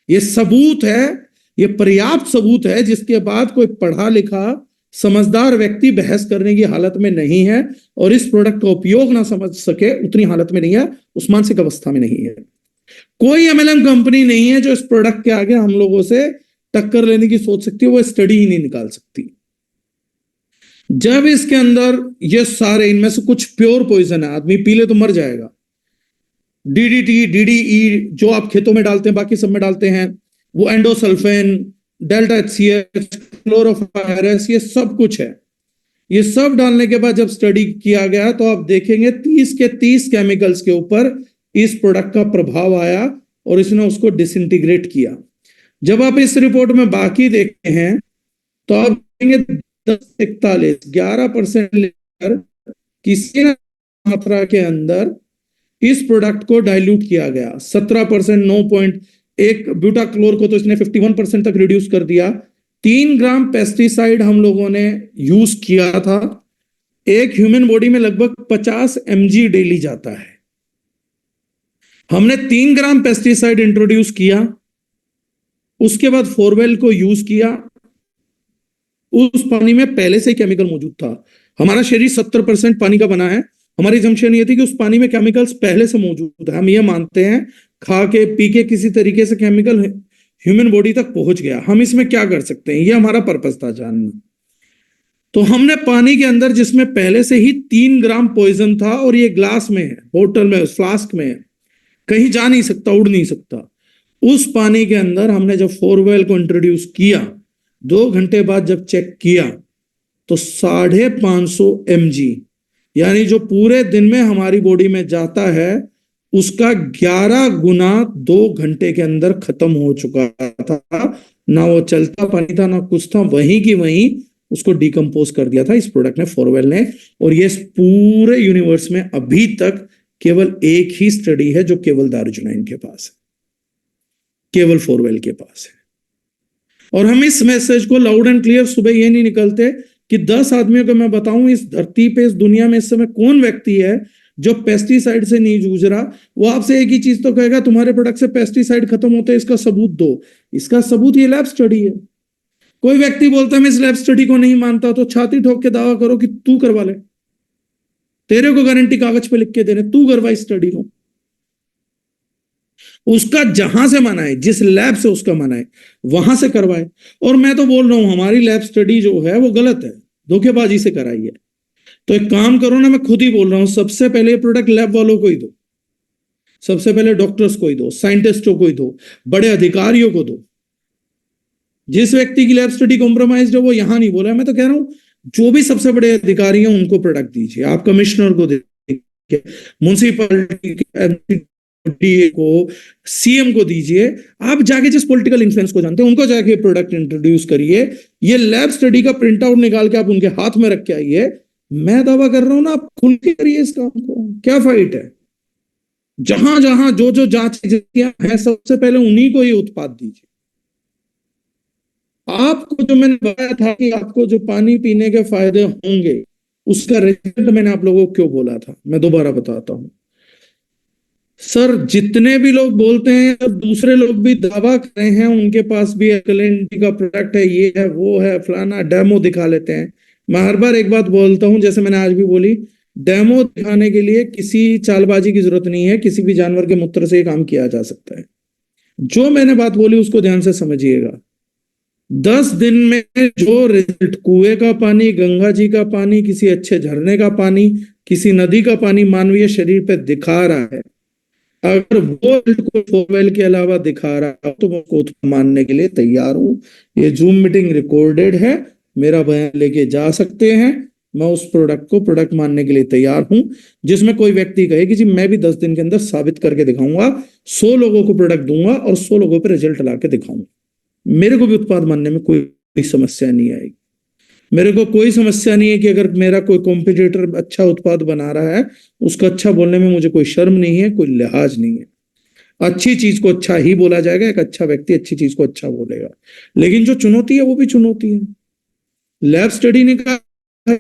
ये सबूत है, ये पर्याप्त सबूत है जिसके बाद कोई पढ़ा लिखा समझदार व्यक्ति बहस करने की हालत में नहीं है, और इस प्रोडक्ट का उपयोग ना समझ सके उतनी हालत में नहीं है, उस मानसिक अवस्था में नहीं है। कोई एमएलएम कंपनी नहीं है जो इस प्रोडक्ट के आगे हम लोगों से टक्कर लेने की सोच सकती है, वो स्टडी ही नहीं निकाल सकती। जब इसके अंदर ये सारे, इनमें से कुछ प्योर पॉइजन है, आदमी पी ले तो मर जाएगा। डीडीटी, डीडीई जो आप खेतों में डालते हैं, बाकी सब में डालते हैं, वो एंडोसल्फेन, डेल्टा एचसीएच, क्लोरोफायरस, ये सब कुछ है। ये सब डालने के बाद जब स्टडी किया गया तो आप देखेंगे 30 के 30 केमिकल्स के ऊपर इस प्रोडक्ट का प्रभाव आया और इसने उसको डिसइंटीग्रेट किया। जब आप इस रिपोर्ट में बाकी देखते हैं तो आप देखेंगे 1041 11% लेकर किसी मात्रा के अंदर इस प्रोडक्ट को डाइल्यूट किया गया। 17% 9.1 ब्यूटाक्लोर को तो इसने 51% तक रिड्यूस कर दिया। 3 ग्राम पेस्टिसाइड हम लोगों ने यूज किया था। एक ह्यूमन बॉडी में लगभग 50 mg डेली जाता है। हमने 3 ग्राम पेस्टिसाइड इंट्रोड्यूस किया, उसके बाद फोरवेल को यूज किया। उस पानी में पहले से ही केमिकल मौजूद था। हमारा शरीर 70% पानी का बना है। हमारी जमशन ये थी कि उस पानी में केमिकल्स पहले से मौजूद है। हम ये मानते हैं खा के पी के किसी तरीके से केमिकल ह्यूमन बॉडी तक पहुंच गया, हम इसमें क्या कर सकते हैं, ये हमारा पर्पस था जानना। तो हमने पानी के अंदर जिसमें पहले से ही 3 ग्राम पॉइजन था, और ये ग्लास में है, बोतल में, फ्लास्क में है, कहीं जा नहीं सकता, उड़ नहीं सकता, उस पानी के अंदर हमने जब फोरवेल को इंट्रोड्यूस किया, 2 घंटे बाद जब चेक किया तो 550 mg, यानी जो पूरे दिन में हमारी बॉडी में जाता है उसका 11 गुना 2 घंटे के अंदर खत्म हो चुका था। ना वो चलता पानी था ना कुछ था, वहीं की वहीं उसको डिकम्पोज कर दिया था इस प्रोडक्ट ने, फोरवेल ने। और ये पूरे यूनिवर्स में अभी तक केवल एक ही स्टडी है जो केवल दारुजुनाइन के पास है, केवल फोरवेल के पास है। और हम इस मैसेज को लाउड एंड क्लियर सुबह ये नहीं निकलते कि 10 आदमियों को मैं बताऊं इस धरती पे, इस दुनिया में इस समय कौन व्यक्ति है जो पेस्टिसाइड से नहीं जूझ रहा, वो आपसे एक ही चीज तो कहेगा, तुम्हारे प्रोडक्ट से पेस्टिसाइड खत्म होते हैं, इसका सबूत दो। इसका सबूत ये लैब स्टडी है। कोई व्यक्ति बोलता है मैं इस लैब स्टडी को नहीं मानता, तो छाती ठोक के दावा करो कि तू करवा ले, तेरे को गारंटी कागज पे लिख के देने, तू करवा इस स्टडी को। उसका जहां से मना है, जिस लैब से उसका मना है वहां से करवाए। और मैं तो बोल रहा हूं हमारी लैब स्टडी जो है वो गलत है, धोखेबाजी से कराई है। तो एक काम करो ना, मैं खुद ही बोल रहा हूं, सबसे पहले प्रोडक्ट लैब वालों को ही दो, सबसे पहले डॉक्टर्स को ही दो, साइंटिस्टों को ही दो, बड़े अधिकारियों को दो। जिस व्यक्ति की लैब स्टडी कॉम्प्रोमाइज है वो यहां नहीं बोला, मैं तो कह रहा हूं जो भी सबसे बड़े अधिकारी हैं उनको प्रोडक्ट दीजिए। आप कमिश्नर को दीजिए, म्यूनसिपलिटी को, सीएम को दीजिए। आप जाके जिस पॉलिटिकल इन्फ्लुएंस को जानते हैं उनको जाके प्रोडक्ट इंट्रोड्यूस करिए। ये लैब स्टडी का प्रिंट आउट निकाल के आप उनके हाथ में रख के आइए। मैं दावा कर रहा हूं ना, आप खुल के करिए इस काम को, क्या फाइट है। जहां जहां जो जो जांच एजेंसियां हैं सबसे पहले उन्हीं को ही उत्पाद दीजिए। आपको जो मैंने बताया था कि आपको जो पानी पीने के फायदे होंगे उसका रिजल्ट मैंने आप लोगों को क्यों बोला था, मैं दोबारा बताता हूं। सर जितने भी लोग बोलते हैं और दूसरे लोग भी दावा कर रहे हैं उनके पास भी एल्कलिनिटी का प्रोडक्ट है, ये है वो है फलाना, डेमो दिखा लेते हैं। मैं हर बार एक बात बोलता हूं, जैसे मैंने आज भी बोली, डेमो दिखाने के लिए किसी चालबाजी की जरूरत नहीं है, किसी भी जानवर के मूत्र से काम किया जा सकता है। जो मैंने बात बोली उसको ध्यान से समझिएगा। 10 दिन में जो रिजल्ट कुएं का पानी, गंगा जी का पानी, किसी अच्छे झरने का पानी, किसी नदी का पानी मानवीय शरीर पे दिखा रहा है, अगर वो रिजल्ट को फोवेल के अलावा दिखा रहा है तो मैं उसको मानने के लिए तैयार हूं। ये जूम मीटिंग रिकॉर्डेड है, मेरा बयान लेके जा सकते हैं। मैं उस प्रोडक्ट को प्रोडक्ट मानने के लिए तैयार हूं। जिसमें कोई व्यक्ति कहे कि जी मैं भी 10 दिन के अंदर साबित करके दिखाऊंगा, 100 लोगों को प्रोडक्ट दूंगा और 100 लोगों पर रिजल्ट ला के दिखाऊंगा, मेरे को भी उत्पाद मानने में कोई समस्या नहीं आएगी। मेरे को कोई समस्या नहीं है कि अगर मेरा कोई कॉम्पिटिटर अच्छा उत्पाद बना रहा है उसका अच्छा बोलने में मुझे कोई शर्म नहीं है, कोई लिहाज नहीं है। अच्छी चीज को अच्छा ही बोला जाएगा, एक अच्छा व्यक्ति अच्छी चीज को अच्छा बोलेगा। लेकिन जो चुनौती है वो भी चुनौती है। लैब स्टडी ने कहा है,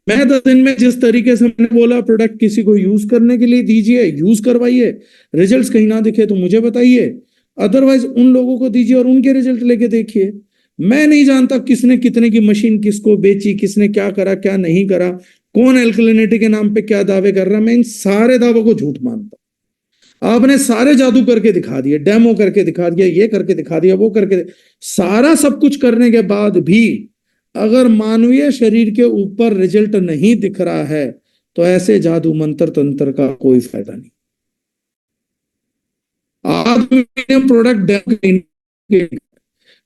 मैं 10 दिन में जिस तरीके से मैंने बोला प्रोडक्ट किसी को यूज करने के लिए दीजिए, यूज करवाइए, रिजल्ट्स कहीं ना दिखे तो मुझे बताइए, अदरवाइज उन लोगों को दीजिए और उनके रिजल्ट लेके देखिए। मैं नहीं जानता किसने कितने की मशीन किसको बेची, किसने क्या करा क्या नहीं करा, कौन एल्कलिनिटी के नाम पे क्या दावे कर रहा, मैं इन सारे दावों को झूठ मानता हूं। आपने सारे जादू करके दिखा दिए, डेमो करके दिखा दिया, ये करके दिखा दिया, वो करके सारा सब कुछ करने के बाद भी अगर मानवीय शरीर के ऊपर रिजल्ट नहीं दिख रहा है तो ऐसे जादू मंत्र तंत्र का कोई फायदा नहीं। आज प्रोडक्ट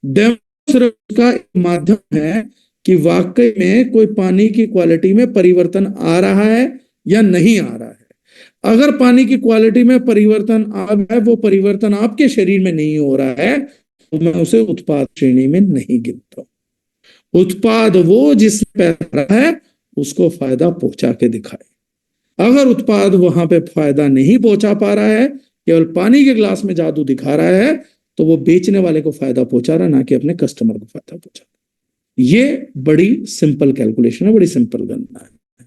डेमो सिर्फ उसका एक माध्यम है कि वाकई में कोई पानी की क्वालिटी में परिवर्तन आ रहा है या नहीं आ रहा है। अगर पानी की क्वालिटी में परिवर्तन आ रहा है, वो परिवर्तन आपके शरीर में नहीं हो रहा है, तो मैं उसे उत्पाद श्रेणी में नहीं गिनता। उत्पाद वो जिसमें पैसा है उसको फायदा पहुंचा के दिखाए। अगर उत्पाद वहां पे फायदा नहीं पहुंचा पा रहा है, केवल पानी के ग्लास में जादू दिखा रहा है, तो वो बेचने वाले को फायदा पहुंचा रहा, ना कि अपने कस्टमर को फायदा पहुंचा रहा। ये बड़ी सिंपल कैलकुलेशन है, बड़ी सिंपल गणना है।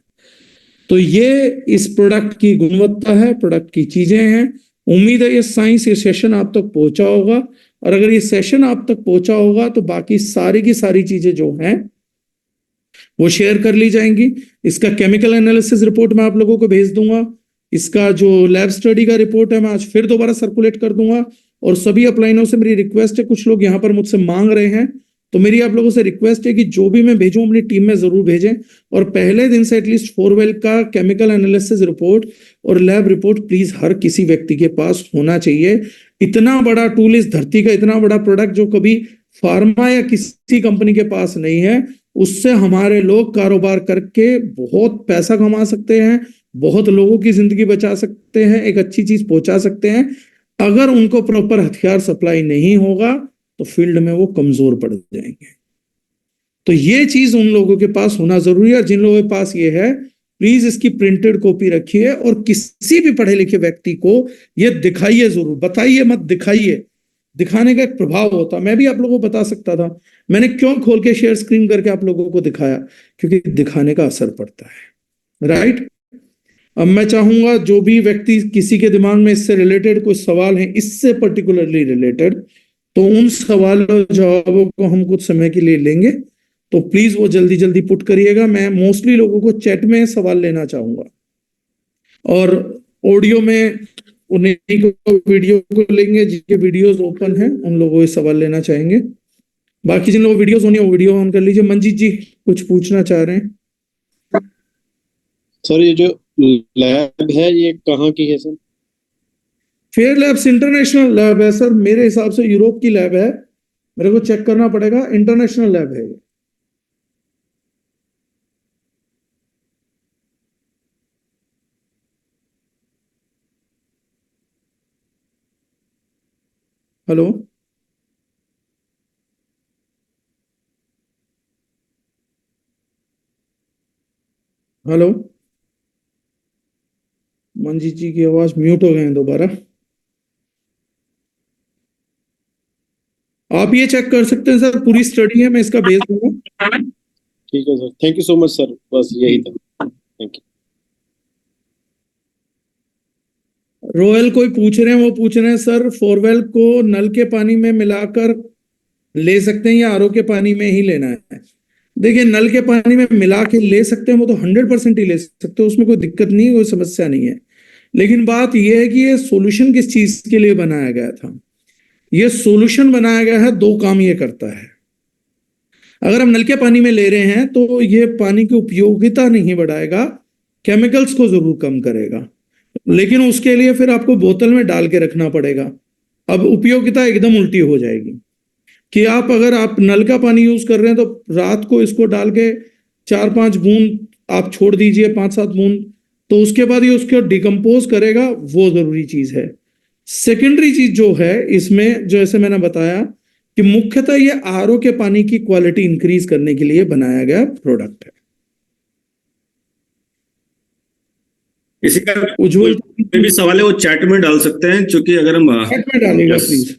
तो ये इस प्रोडक्ट की गुणवत्ता है, प्रोडक्ट की चीजें हैं। उम्मीद है ये साइंस, ये सेशन आप तक पहुंचा होगा, और अगर ये सेशन आप तक पहुंचा होगा तो बाकी सारी की सारी चीजें जो हैं वो शेयर कर ली जाएंगी। इसका केमिकल एनालिसिस रिपोर्ट मैं आप लोगों को भेज दूंगा। इसका जो लैब स्टडी का रिपोर्ट है मैं आज फिर दोबारा सर्कुलेट कर दूंगा। और सभी अपलाइनों से मेरी रिक्वेस्ट है, कुछ लोग यहाँ पर मुझसे मांग रहे हैं, तो मेरी आप लोगों से रिक्वेस्ट है कि जो भी मैं भेजूं अपनी टीम में जरूर भेजें, और पहले दिन से एटलीस्ट फोरवेल का केमिकल एनालिसिस रिपोर्ट और लैब रिपोर्ट प्लीज हर किसी व्यक्ति के पास होना चाहिए। इतना बड़ा टूल इस धरती का, इतना बड़ा प्रोडक्ट जो कभी फार्मा या किसी कंपनी के पास नहीं है, उससे हमारे लोग कारोबार करके बहुत पैसा कमा सकते हैं, बहुत लोगों की जिंदगी बचा सकते हैं, एक अच्छी चीज पहुंचा सकते हैं। अगर उनको प्रॉपर हथियार सप्लाई नहीं होगा तो फील्ड में वो कमजोर पड़ जाएंगे। तो ये चीज उन लोगों के पास होना जरूरी है। जिन लोगों के पास ये है प्लीज इसकी प्रिंटेड कॉपी रखिए, और किसी भी पढ़े लिखे व्यक्ति को ये दिखाइए जरूर, बताइए मत, दिखाइए। दिखाने का एक प्रभाव होता, मैं भी आप लोगों को बता सकता था, मैंने क्यों खोल के शेयर स्क्रीन करके आप लोगों को दिखाया, क्योंकि दिखाने का असर पड़ता है, राइट। अब मैं चाहूंगा जो भी व्यक्ति किसी के दिमाग में इससे रिलेटेड कोई सवाल है, इससे पर्टिकुलरली रिलेटेड, तो उन सवालों जवाबों को हम कुछ समय के लिए लेंगे, तो प्लीज वो जल्दी जल्दी पुट करिएगा। मैं मोस्टली लोगों को चैट में सवाल लेना चाहूंगा, और ऑडियो में उन्हीं को वीडियो को लेंगे जिनके वीडियोस ओपन हैं, उन लोगों को सवाल लेना चाहेंगे। बाकी जिन लोगों को वीडियोस होनी है वो वीडियो ऑन कर लीजिए। मंजीत जी कुछ पूछना चाह रहे हैं? सर ये जो लैब है ये कहाँ की है sir? Fair labs international lab है सर, मेरे हिसाब से यूरोप की लैब है, मेरे को चेक करना पड़ेगा, इंटरनेशनल लैब है। हेलो, हेलो, मंजीत जी की आवाज म्यूट हो गए हैं दोबारा। आप ये चेक कर सकते हैं सर, पूरी स्टडी है, मैं इसका भेज दूंगा। ठीक है sir, thank you so much sir, बस यही था, थैंक यू। रोयल कोई पूछ रहे हैं, वो पूछ रहे हैं सर फोरवेल को नल के पानी में मिलाकर ले सकते हैं या आरओ के पानी में ही लेना है? देखिए, नल के पानी में मिला के ले सकते हैं, वो तो 100% ही ले सकते हो, उसमें कोई दिक्कत नहीं, कोई समस्या नहीं है। लेकिन बात यह है कि ये सॉल्यूशन किस चीज के लिए बनाया गया था? ये सॉल्यूशन बनाया गया है, दो काम ये करता है। अगर हम नल के पानी में ले रहे हैं तो ये पानी की उपयोगिता नहीं बढ़ाएगा, केमिकल्स को जरूर कम करेगा, लेकिन उसके लिए फिर आपको बोतल में डाल के रखना पड़ेगा। अब उपयोगिता एकदम उल्टी हो जाएगी कि आप अगर आप नल का पानी यूज कर रहे हैं तो रात को इसको डाल के 4-5 बूंद आप छोड़ दीजिए, 5-7 बूंद, तो उसके बाद ये उसको डिकम्पोज करेगा, वो जरूरी चीज है। सेकेंडरी चीज जो है इसमें, जैसे मैंने बताया कि मुख्यतः ये आरओ के पानी की क्वालिटी इंक्रीज करने के लिए बनाया गया प्रोडक्ट है। इसी का उज्जवल कोई भी सवाल है वो चैट में डाल सकते हैं, क्योंकि अगर हम चैट में डालिएगा yes please.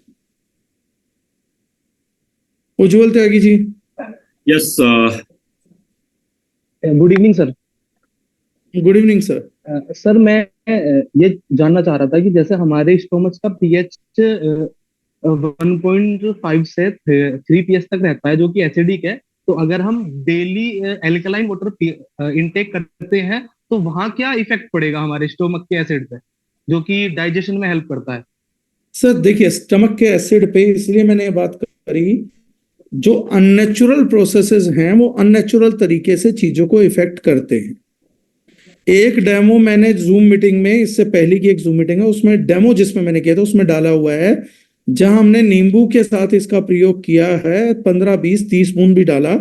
Ujjwal Tyagi ji. Yes good evening sir. Good evening sir. Sir मैं ये जानना चाह रहा था कि जैसे हमारे स्टोमच का पीएच 1.5 से 3 पीएच तक रहता है जो कि एसिडिक है, तो अगर हम डेली एल्कलाइन वाटर इनटेक करते हैं तो वहां क्या इफेक्ट पड़ेगा हमारे स्टोमक के एसिड पे जो कि डाइजेशन में हेल्प करता है? सर देखिए, स्टमक के एसिड पे इसलिए मैंने ये बात करी, जो अननेचुरल प्रोसेसेस हैं वो अननेचुरल तरीके से चीजों को इफेक्ट करते हैं। एक डेमो मैंने जूम मीटिंग में, इससे पहले की एक जूम मीटिंग है उसमें डेमो जिसमें मैंने किया था उसमें डाला हुआ है, जहां हमने नींबू के साथ इसका प्रयोग किया है, 15-20-30 बूंद भी डाला,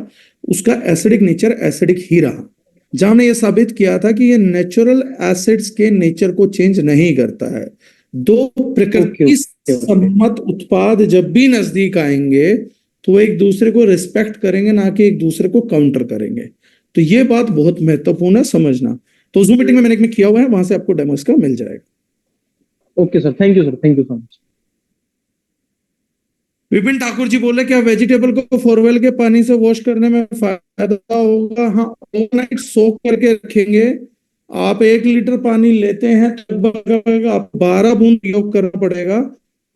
उसका एसिडिक नेचर एसिडिक ही रहा। जहां हमने ये साबित किया था कि ये नेचुरल एसिड्स के नेचर को चेंज नहीं करता है। दो प्रकृति सम्मत उत्पाद जब भी नजदीक आएंगे तो एक दूसरे को रिस्पेक्ट करेंगे, ना कि एक दूसरे को काउंटर करेंगे। तो ये बात बहुत महत्वपूर्ण है समझना। तो जूम मीटिंग में मैंने किया हुआ है, वहां से आपको डेमो इसका मिल जाएगा। Okay sir, thank you sir, thank you so much. Vipin Thakur ji बोले क्या वेजिटेबल को फोरवेल के पानी से वॉश करने में फायदा होगा? हाँ, ओवरनाइट सोक करके रखेंगे। आप 1 लीटर पानी लेते हैं तो आप 12 बूंद प्रयोग करना पड़ेगा,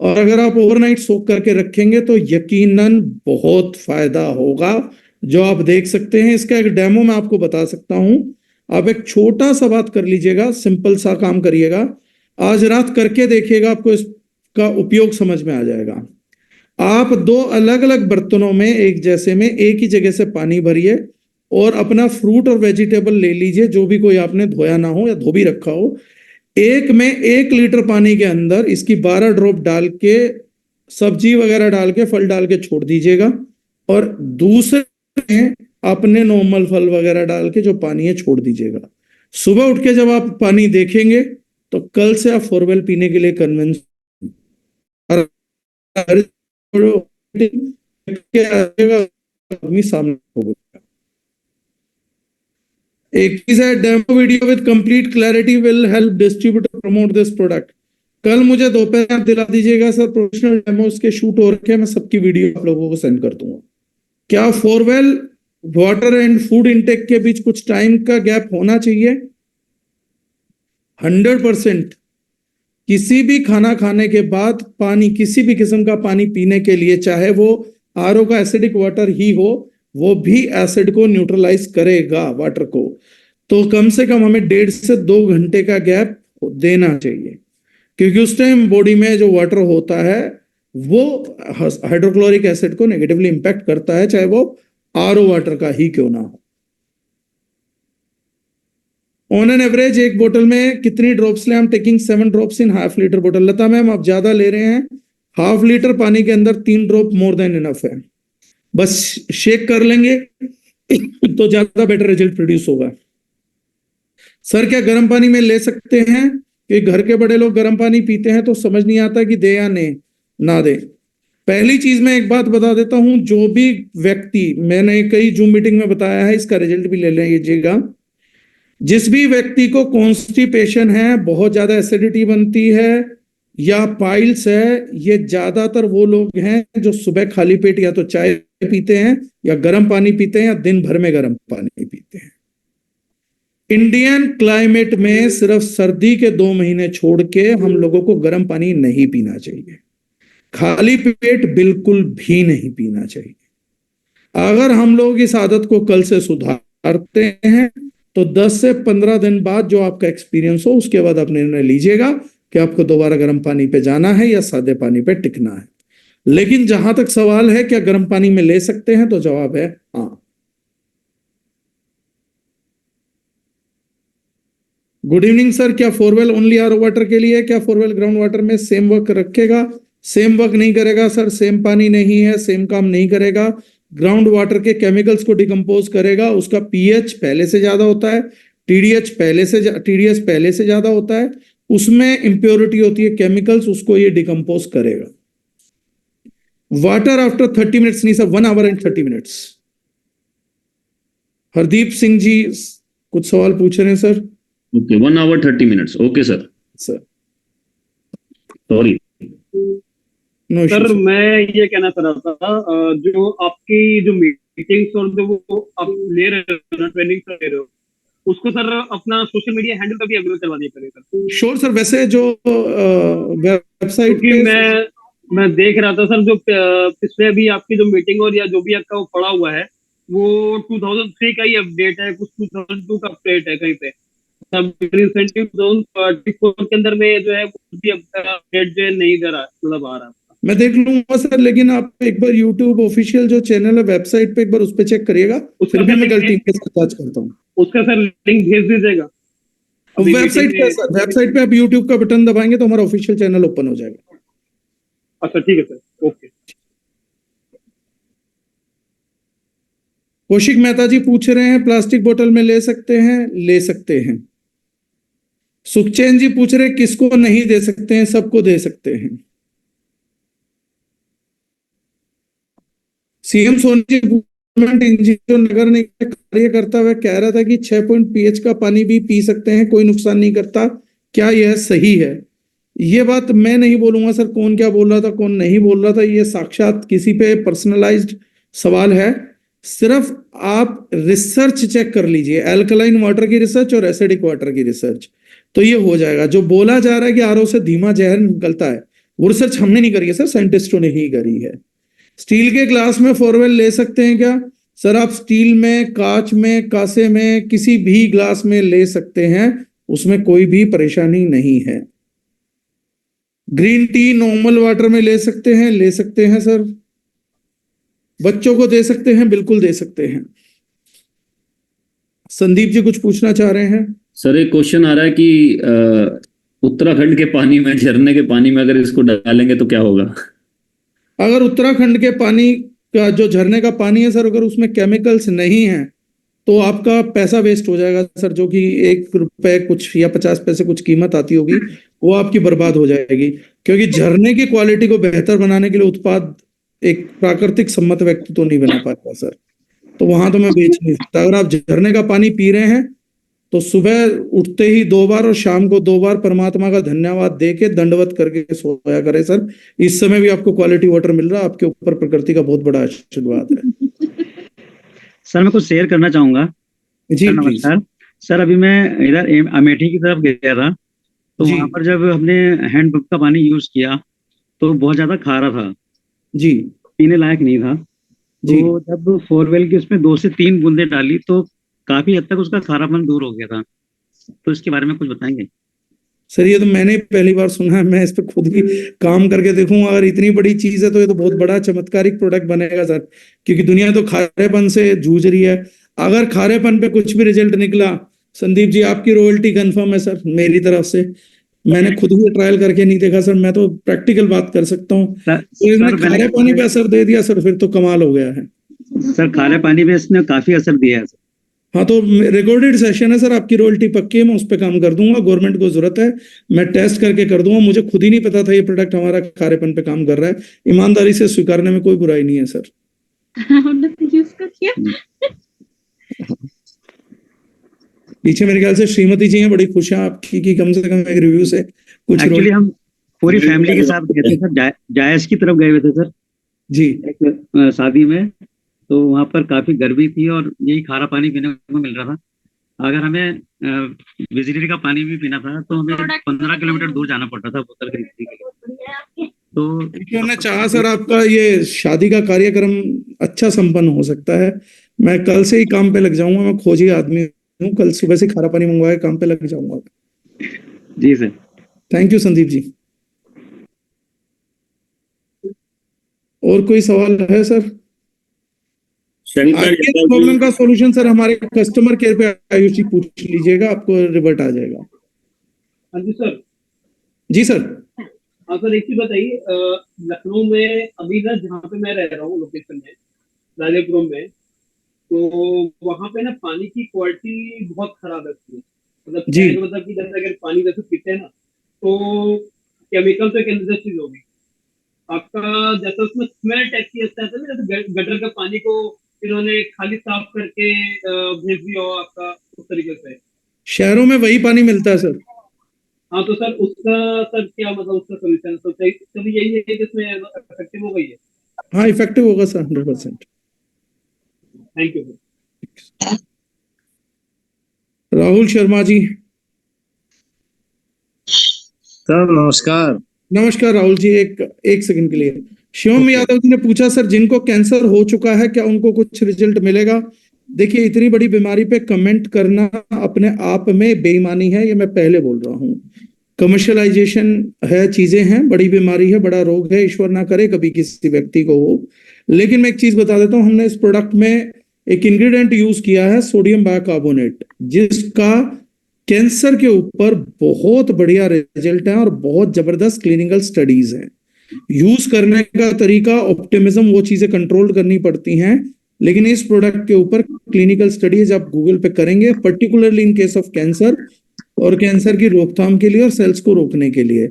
और अगर आप ओवरनाइट सोक करके रखेंगे तो यकीनन बहुत फायदा होगा, जो आप देख सकते हैं। इसका एक डेमो मैं आपको बता सकता हूं। आप एक छोटा सा बात कर लीजिएगा, सिंपल सा काम करिएगा, आज रात करके देखिएगा, आपको इसका उपयोग समझ में आ जाएगा। आप 2 अलग अलग बर्तनों में एक जैसे में एक ही जगह से पानी भरिए और अपना फ्रूट और वेजिटेबल ले लीजिए, जो भी कोई आपने धोया ना हो या धो भी रखा हो। एक में 1 लीटर पानी के अंदर इसकी 12 ड्रॉप डाल के, सब्जी वगैरह डाल के, फल डाल के छोड़ दीजिएगा, और दूसरे में अपने नॉर्मल फल वगैरह डाल के जो पानी है छोड़ दीजिएगा। सुबह उठ के जब आप पानी देखेंगे तो कल से आप फोरवेल पीने के लिए कन्विंस आदमी सामने होगा। एक चीज है, demo video with complete clarity will help distributor promote this product. कल मुझे दोपहर आप दिला दीजिएगा सर, प्रोफेशनल डेमोस के शूट हो रखे हैं, मैं सबकी वीडियो आप लोगों को सेंड कर दूंगा। क्या four wheel water and food intake के बीच कुछ टाइम का गैप होना चाहिए? 100%। किसी भी खाना खाने के बाद पानी, किसी भी किस्म का पानी पीने के लिए, चाहे वो आरओ का एसिडिक वाटर ही हो, वो भी एसिड को न्यूट्रलाइज करेगा, वाटर को। तो कम से कम हमें 1.5 से 2 घंटे का गैप देना चाहिए। क्योंकि उस टाइम बॉडी में जो वाटर होता है वो हाइड्रोक्लोरिक एसिड को नेगेटिवली इंपैक्ट करता है, चाहे वो आरओ वाटर का ही क्यों ना हो। ऑन एन एवरेज एक बोतल में कितनी ड्रॉप्स ले? हम taking 7 drops in half litre बोतल। लता मैम आप ज्यादा ले रहे हैं, हाफ लीटर पानी के अंदर 3 ड्रॉप मोर देन इनफ है। बस शेक कर लेंगे तो ज्यादा बेटर रिजल्ट प्रोड्यूस होगा। सर क्या गर्म पानी में ले सकते हैं? कि घर के बड़े लोग गर्म पानी पीते हैं तो समझ नहीं आता कि दे या ना दे। पहली चीज मैं एक बात बता देता हूं, जो भी व्यक्ति, मैंने कई जूम मीटिंग में बताया है, इसका रिजल्ट भी ले लीजिएगा, जिस भी व्यक्ति को कॉन्स्टिपेशन है, बहुत ज्यादा एसिडिटी बनती है या पाइल्स है, ये ज्यादातर वो लोग हैं जो सुबह खाली पेट या तो चाय पीते हैं या गर्म पानी पीते हैं या दिन भर में गर्म पानी पीते हैं। इंडियन क्लाइमेट में सिर्फ सर्दी के 2 महीने छोड़ के हम लोगों को गर्म पानी नहीं पीना चाहिए, खाली पेट बिल्कुल भी नहीं पीना चाहिए। अगर हम लोग इस आदत को कल से सुधारते हैं तो 10 से 15 दिन बाद जो आपका एक्सपीरियंस हो उसके बाद आप निर्णय लीजिएगा कि आपको दोबारा गर्म पानी पे जाना है या सादे पानी पे टिकना है। लेकिन जहां तक सवाल है क्या गर्म पानी में ले सकते हैं, तो जवाब है हाँ। गुड इवनिंग सर, क्या फोरवेल ओनली आरओ वाटर के लिए? क्या फोरवेल ग्राउंड वाटर में सेम वर्क रखेगा? सेम वर्क नहीं करेगा सर, सेम पानी नहीं है, सेम काम नहीं करेगा। ग्राउंड वाटर के केमिकल्स को डिकम्पोज करेगा, उसका पीएच पहले से ज्यादा होता है, टीडीएस पहले से ज्यादा होता है, उसमें इंप्योरिटी होती है केमिकल्स, उसको ये डिकम्पोज करेगा। वाटर आफ्टर 30 मिनट्स नहीं sir, 1 hour and 30 minutes. Hardeep Singh ji कुछ सवाल पूछ रहे हैं sir. Okay, 1 hour 30 minutes. Okay sir. Sorry no sir issues. मैं ये कहना चाह रहा था, जो आपकी जो मीटिंग्स और जो वो आप ले रहे हो ना, ट्रेनिंग कर रहे हो, उसको सर अपना सोशल मीडिया हैंडल पर भी अवेलेबल करवा दिया करें सर। श्योर सर, वैसे जो वेबसाइट क्योंकि पे मैं देख रहा था सर, जो पिछले अभी आपकी जो मीटिंग और या जो भी आपका वो पड़ा हुआ है वो 2003 का ही अपडेट है, कुछ 2002 का अपडेट है कहीं पे। सब रिसेंटली 2024 के अंदर में जो है वो भी अपडेट जो है नहीं दे रहा, मतलब आ रहा है। मैं देख लूंगा सर, लेकिन आप एक बार YouTube ऑफिशियल जो चैनल है वेबसाइट पे एक बार उस पे चेक करिएगा, फिर भी मैं गलती के साथ जांच करता हूँ। उसका सर लिंक भेज दीजिएगा। अभी वेबसाइट meeting पे में- सर, वेबसाइट पे आप YouTube का बटन दबाएंगे तो हमारा ऑफिशियल चैनल ओपन हो जाएगा। अच्छा ठीक है सर, ओके। कौशिक मेहता जी पूछ रहे हैं प्लास्टिक बोतल में ले सकते हैं? ले सकते हैं। सुखचैन जी पूछ रहे हैं किसको नहीं दे सकते हैं? सबको दे सकते हैं। सीएम सोनी जी गवर्नमेंट इंजीनियर नगर निगम कार्य करता हुआ कह रहा था कि 6 पॉइंट पीएच का पानी भी पी सकते हैं, कोई नुकसान नहीं करता, क्या यह सही है? ये बात मैं नहीं बोलूंगा सर, कौन क्या बोल रहा था कौन नहीं बोल रहा था, ये साक्षात किसी पे पर्सनलाइज्ड सवाल है। सिर्फ आप रिसर्च चेक कर लीजिए, एल्कलाइन वाटर की रिसर्च और एसिडिक वाटर की रिसर्च, तो ये हो जाएगा। जो बोला जा रहा है कि आरओ से धीमा जहर निकलता है, वो रिसर्च हमने नहीं करी है सर, साइंटिस्टों ने ही करी है। स्टील के ग्लास में फोरवेल ले सकते हैं क्या? सर आप स्टील में, कांच में, कांसे में, किसी भी ग्लास में ले सकते हैं, उसमें कोई भी परेशानी नहीं है। ग्रीन टी नॉर्मल वाटर में ले सकते हैं? ले सकते हैं सर। बच्चों को दे सकते हैं? बिल्कुल दे सकते हैं। संदीप जी कुछ पूछना चाह रहे हैं? सर एक क्वेश्चन आ रहा है कि उत्तराखंड के पानी में, झरने के पानी में अगर इसको डालेंगे तो क्या होगा? अगर उत्तराखंड के पानी का जो झरने का पानी है सर, अगर उसमें केमिकल्स नहीं है तो आपका पैसा वेस्ट हो जाएगा सर, जो कि 1 रुपए कुछ या 50 पैसे कुछ कीमत आती होगी, वो आपकी बर्बाद हो जाएगी। क्योंकि झरने की क्वालिटी को बेहतर बनाने के लिए उत्पाद एक प्राकृतिक सम्मत व्यक्ति तो नहीं बना पाएगा सर, तो वहां तो मैं बेच नहीं सकता। अगर आप झरने का पानी पी रहे हैं तो सुबह उठते ही 2 बार और शाम को 2 बार परमात्मा का धन्यवाद दे के दंडवत करके सोया करें सर। इस समय भी आपको क्वालिटी वाटर मिल रहा है, आपके ऊपर प्रकृति का बहुत बड़ा आशीर्वाद है। सर मैं कुछ शेयर करना चाहूंगा। जी सर प्लीज। नमस्कार। सर अभी मैं इधर अमेठी की तरफ गया था, तो जी। वहां पर जब हमने हैंडपंप का पानी यूज किया तो बहुत ज्यादा खारा था, जी पीने लायक नहीं था। जी। तो जब फोरवेल की उसमें 2 से 3 बूंदे डाली तो काफी हद तक उसका खारापन दूर हो गया था। तो इसके बारे में कुछ बताएंगे? सर ये तो मैंने पहली बार सुना है, मैं इस पे खुद भी काम करके देखूंगा। अगर इतनी बड़ी चीज है तो ये तो बहुत बड़ा चमत्कारिक प्रोडक्ट बनेगा सर, क्योंकि दुनिया तो खारेपन से जूझ रही है। अगर खारेपन पे कुछ भी रिजल्ट निकला, संदीप जी आपकी रॉयल्टी कंफर्म है सर मेरी तरफ से। मैंने खुद भी ट्रायल करके नहीं देखा सर, मैं तो प्रैक्टिकल बात कर सकता हूँ। तो इसने खारे पानी पे असर दे दिया सर, फिर तो कमाल हो गया है सर। खारे पानी पे इसने काफी असर दिया है सर। हाँ तो रिकॉर्डेड सेशन है सर, आपकी रॉयल्टी पक्की है, मैं उस पर काम कर दूंगा। गवर्नमेंट को जरूरत है, मैं टेस्ट करके कर दूंगा। मुझे खुद ही नहीं पता था ये प्रोडक्ट हमारा खारेपन पे काम कर रहा है। ईमानदारी से स्वीकारने में कोई बुराई नहीं है सर। हमने तो यूज कर किया। पीछे मेरे ख्याल से श्रीमती जी हैं, बड़ी खुश हैं आपकी कि कम से कम एक रिव्यू से कुछ एक्चुअली हम पूरी फैमिली के साथ गए थे सर, जायज की तरफ गए हुए थे सर जी। एक शादी में। तो वहां पर काफी गर्मी थी और यही खारा पानी पीने को मिल रहा था। अगर हमें बिजली का पानी भी पीना था तो हमें 15 किलोमीटर दूर जाना पड़ता था बोतल खरीदने के लिए। तो मैंने चाहा सर आपका ये शादी का कार्यक्रम अच्छा संपन्न हो सकता है। मैं कल से ही काम पे लग जाऊंगा, मैं खोजी आदमी हूँ, कल सुबह से खारा पानी मंगवा के काम पे लग जाऊंगा। जी sir, thank you Sandeep ji. और कोई सवाल है सर? शंकर प्रॉब्लम का सॉल्यूशन सर हमारे कस्टमर केयर पे आयुष जी पूछ लीजिएगा, आपको रिवर्ट आ जाएगा। हाँ जी सर। जी सर। हाँ सर, एक चीज बताइए, लखनऊ में अभी ना जहाँ पे मैं रह रहा हूँ लोकेशन में, राजेपुरम में, तो वहाँ पे ना पानी की क्वालिटी बहुत खराब है उसकी। मतलब जी। कहने का मतलब कि जैसे अगर पानी जैसे पीते हैं ना तो केमिकल से एक चीज होगी आपका, जैसे उसमें स्मेल टाइप की आता है ना, जैसे गटर का पानी को इन्होंने खाली साफ करके भेज दिया हो आपका, उस तरीके से। शहरों में वही पानी मिलता है सर। हाँ तो सर उसका सर क्या मतलब उसका सोल्यूशन है? तो यही है कि इसमें इफेक्टिव हो गई है। हाँ इफेक्टिव होगा sir 100%। Thank you sir. Rahul Sharma ji. Sir नमस्कार। नमस्कार राहुल जी, एक सेकंड के लिए। शिवम यादव जी ने पूछा सर जिनको कैंसर हो चुका है क्या उनको कुछ रिजल्ट मिलेगा? देखिए इतनी बड़ी बीमारी पे कमेंट करना अपने आप में बेईमानी है, ये मैं पहले बोल रहा हूँ। कमर्शियलाइजेशन है, चीजें हैं, बड़ी बीमारी है, बड़ा रोग है, ईश्वर ना करे कभी किसी व्यक्ति को हो। लेकिन मैं एक चीज बता देता हूँ, हमने इस प्रोडक्ट में एक इंग्रेडिएंट यूज किया है सोडियम बाइकार्बोनेट, जिसका कैंसर के ऊपर बहुत बढ़िया रिजल्ट है और बहुत जबरदस्त क्लिनिकल स्टडीज हैं। यूज करने का तरीका, ऑप्टिमिज्म, वो चीजें कंट्रोल करनी पड़ती हैं, लेकिन इस प्रोडक्ट के ऊपर क्लिनिकल स्टडीज आप गूगल पे करेंगे, particularly in case of cancer और कैंसर की रोकथाम के लिए और सेल्स को रोकने के लिए,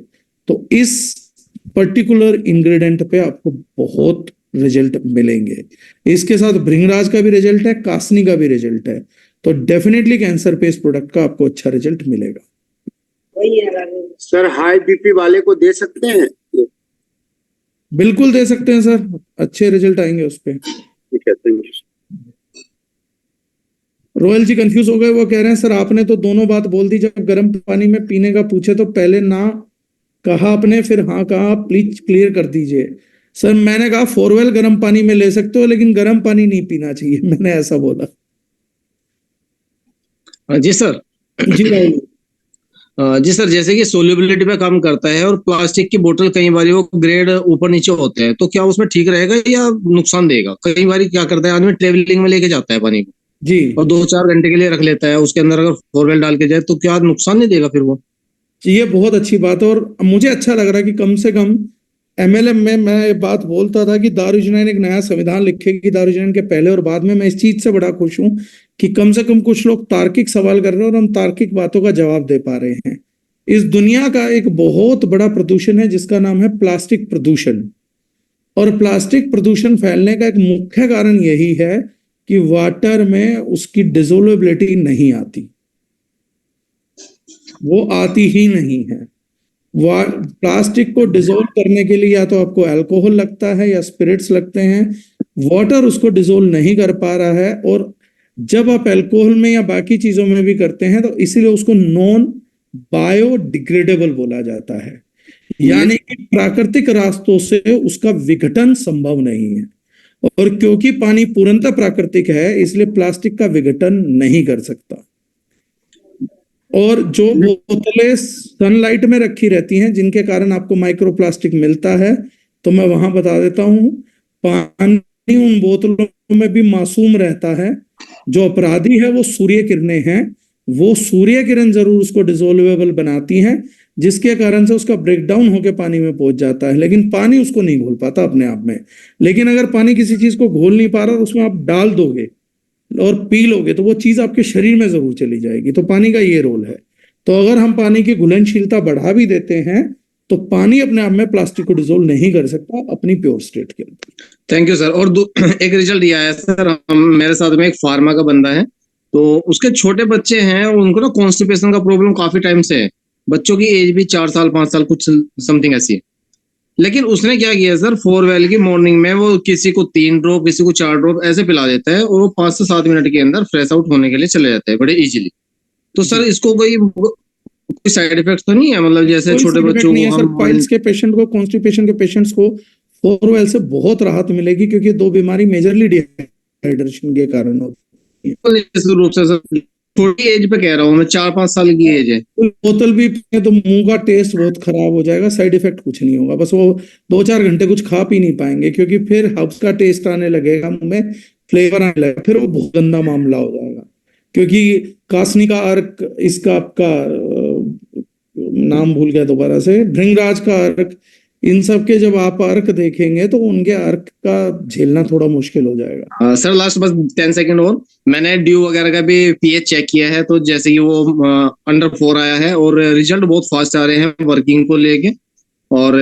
तो इस पर्टिकुलर इंग्रेडिएंट पे आपको बहुत रिजल्ट मिलेंगे। इसके साथ भृंगराज का भी रिजल्ट है, कासनी का भी रिजल्ट है, तो डेफिनेटली कैंसर पे इस प्रोडक्ट का आपको अच्छा रिजल्ट मिलेगा। सर हाई बीपी वाले को दे सकते हैं? बिल्कुल दे सकते हैं सर, अच्छे रिजल्ट आएंगे उस पे। ठीक है, thank you. Royal ji confuse हो गए, वो कह रहे हैं सर आपने तो दोनों बात बोल दी, जब गर्म पानी में पीने का पूछे तो पहले ना कहा आपने, फिर हाँ कहा, प्लीज क्लियर कर दीजिए। सर मैंने कहा फोरवेल गर्म पानी में ले सकते हो, लेकिन गर्म पानी नहीं पीना चाहिए, मैंने ऐसा बोला। जी सर। जी राहुल। जी सर, जैसे कि सोल्यूबिलिटी पे काम करता है और प्लास्टिक की बोतल कई बार वो ग्रेड ऊपर नीचे होते हैं, तो क्या उसमें ठीक रहेगा या नुकसान देगा? कई बार क्या करता है आदमी ट्रेवलिंग में लेके जाता है पानी को जी, और 2-4 घंटे के लिए रख लेता है, उसके अंदर अगर फोरवेल डाल के जाए तो क्या नुकसान नहीं देगा फिर वो? ये बहुत अच्छी बात है, और मुझे अच्छा लग रहा है कि कम से कम एमएलएम में मैं ये बात बोलता था कि दारुल-ए-जनाइन एक नया संविधान लिखेगी दारुल-ए-जनाइन के पहले और बाद में। मैं इस चीज से बड़ा खुश हूं कि कम से कम कुछ लोग तार्किक सवाल कर रहे हैं और हम तार्किक बातों का जवाब दे पा रहे हैं। इस दुनिया का एक बहुत बड़ा प्रदूषण है जिसका नाम है प्लास्टिक प्रदूषण, और प्लास्टिक प्रदूषण फैलने का एक मुख्य कारण यही है कि वाटर में उसकी डिसोल्युबिलिटी नहीं आती, वो आती ही नहीं है। प्लास्टिक को डिसोल्व करने के लिए या तो आपको अल्कोहल लगता है या स्पिरिट्स लगते हैं, वाटर उसको डिसोल्व नहीं कर पा रहा है। और जब आप अल्कोहल में या बाकी चीजों में भी करते हैं तो इसीलिए उसको नॉन बायोडिग्रेडेबल बोला जाता है, यानी कि प्राकृतिक रास्तों से उसका विघटन संभव नहीं है। और क्योंकि पानी पूर्णतः प्राकृतिक है इसलिए प्लास्टिक का विघटन नहीं कर सकता। और जो बोतलें सनलाइट में रखी रहती हैं जिनके कारण आपको माइक्रोप्लास्टिक मिलता है, तो मैं वहां बता देता हूँ, पानी उन बोतलों में भी मासूम रहता है। जो अपराधी है वो सूर्य किरणें हैं, वो सूर्य किरण जरूर उसको डिसोल्वेबल बनाती हैं, जिसके कारण से उसका ब्रेकडाउन होकर पानी में पहुंच जाता है, लेकिन पानी उसको नहीं घोल पाता अपने आप में। लेकिन अगर पानी किसी चीज को घोल नहीं पा रहा और उसमें आप डाल दोगे और पी लोगे तो वो चीज आपके शरीर में जरूर चली जाएगी। तो पानी का ये रोल है। तो अगर हम पानी की घुलनशीलता बढ़ा भी देते हैं तो पानी अपने आप में प्लास्टिक को डिसोल्व नहीं कर सकता अपनी प्योर स्टेट के अंदर। Thank you sir. और एक रिजल्ट ये आया सर, मेरे साथ में एक फार्मा का बंदा है, तो उसके छोटे बच्चे हैं, उनको ना कॉन्स्टिपेशन का प्रॉब्लम काफी टाइम से है। बच्चों की एज भी 4 साल 5 साल कुछ समथिंग ऐसी है। लेकिन उसने क्या किया सर, 4 वेल की मॉर्निंग में वो किसी को 3 ड्रॉप किसी को 4 ड्रॉप ऐसे पिला देता है, और वो 5 से 7 मिनट के अंदर फ्रेश आउट होने के लिए चले जाते हैं बड़े इजीली। तो सर इसको कोई साइड इफेक्ट तो नहीं है, मतलब जैसे कोई छोटे side effect बच्चों नहीं है को सर। हम पाइल्स के पेशेंट को, कॉन्स्टिपेशन के पेशेंट्स को 4 वेल से बहुत राहत मिलेगी, क्योंकि 2 बीमारी मेजरली डिहाइड्रेशन के कारण होती है। निश्चित रूप से सर, छोटी एज पे कह रहा हूँ मैं, 4-5 साल की एज है। बोतल भी पिए तो मुंह का टेस्ट बहुत खराब हो जाएगा, साइड इफेक्ट कुछ नहीं होगा, बस वो 2-4 घंटे कुछ खा पी नहीं पाएंगे, क्योंकि फिर हब्स का टेस्ट आने लगेगा मुंह में, फ्लेवर आने लगेगा, फिर वो बहुत गंदा मामला हो जाएगा। क्योंकि कासनी का अर्क, इसका आपका नाम भूल गया दोबारा से, भृंगराज का अर्क, इन सब के जब आप अर्क देखेंगे तो उनके अर्क का झेलना थोड़ा मुश्किल हो जाएगा। सर लास्ट बस 10 सेकंड और, मैंने ड्यू वगैरह का भी पीएच चेक किया है, तो जैसे कि वो अंडर 4 आया है, और रिजल्ट बहुत फास्ट आ रहे हैं वर्किंग को लेके। और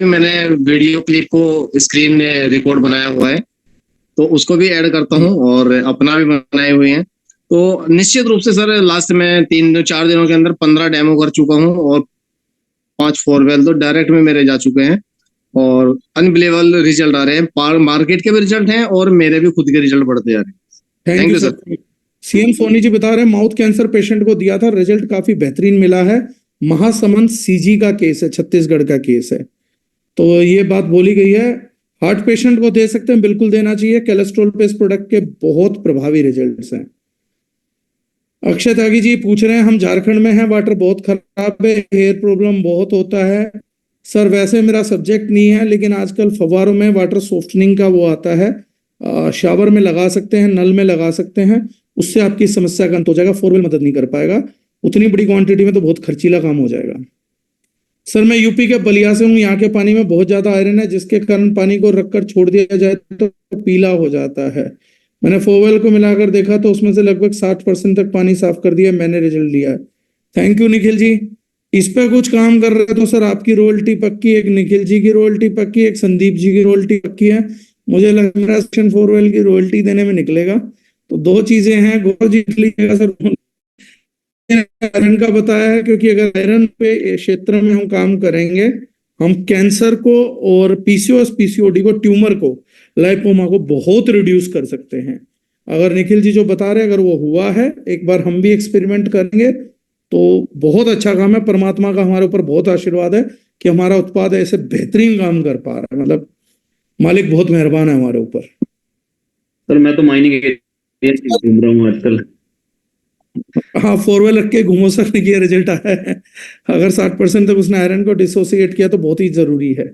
मैंने वीडियो क्लिप को स्क्रीन में रिकॉर्ड बनाया हुआ है, तो उसको भी ऐड करता हूँ, और अपना भी बनाए हुए हैं। तो निश्चित रूप से सर लास्ट में 3-4 दिनों के अंदर 15 डेमो कर चुका हूँ, और 5 4 वेल तो डायरेक्ट में मेरे जा चुके हैं, और अनबिलीवेबल रिजल्ट आ रहे हैं। मार्केट के भी रिजल्ट हैं और मेरे भी खुद के रिजल्ट बढ़ते जा रहे हैं। Thank you sir. CM Soni ji बता रहे हैं माउथ कैंसर पेशेंट को दिया था, रिजल्ट काफी बेहतरीन मिला है। महासमंद सीजी का केस है, छत्तीसगढ़ का केस है, तो ये बात बोली गई है। हार्ट पेशेंट को दे सकते हैं, बिल्कुल देना चाहिए। कोलेस्ट्रॉल पे इस प्रोडक्ट के बहुत प्रभावी रिजल्ट्स हैं। अक्षय त्यागी जी पूछ रहे हैं हम झारखंड में हैं, वाटर बहुत खराब है, हेयर प्रॉब्लम बहुत होता है। सर वैसे मेरा सब्जेक्ट नहीं है, लेकिन आजकल फव्वारों में वाटर सॉफ्टनिंग का वो आता है, शावर में लगा सकते हैं, नल में लगा सकते हैं, उससे आपकी समस्या का अंत हो जाएगा। 4 व्हील मदद नहीं कर पाएगा उतनी बड़ी क्वांटिटी में, तो बहुत खर्चीला काम हो जाएगा। सर मैं यूपी के बलिया से हूँ, यहाँ के पानी में बहुत ज्यादा आयरन है, जिसके कारण पानी को रखकर छोड़ दिया जाए तो पीला हो जाता है। मैंने 4 व्हील को मिलाकर देखा तो उसमें से लगभग 60% तक पानी साफ कर दिया, मैंने रिजल्ट लिया है। Thank you Nikhil ji. इस पे कुछ काम कर रहे तो सर आपकी रॉयल्टी पक्की, एक निखिल जी की रॉयल्टी पक्की, एक संदीप जी की रॉयल्टी पक्की है। मुझे लगा मेरा सेक्शन 4 व्हील की रॉयल्टी देने में निकलेगा, तो 2 चीजें हैं। गौरव जी लीजिएगा सर, आयरन का बताया है, क्योंकि अगर आयरन पे क्षेत्र में हम काम करेंगे, हम कैंसर को और पीसीओएस पीसीओडी को, ट्यूमर को, लाइपोमा को बहुत रिड्यूस कर सकते हैं। अगर निखिल जी जो बता रहे अगर वो हुआ है, एक बार हम भी एक्सपेरिमेंट करेंगे तो बहुत अच्छा काम है। परमात्मा का हमारे ऊपर बहुत आशीर्वाद है कि हमारा उत्पाद ऐसे बेहतरीन काम कर पा रहा है, मतलब मालिक बहुत मेहरबान है हमारे ऊपर। सर मैं तो माइनिंग एरिया घूम रहा हूँ आजकल। हाँ 4 व्हील रख के घूमो सर, ये रिजल्ट आया है। अगर 60% तक उसने आयरन को डिसोसिएट किया तो बहुत ही जरूरी है।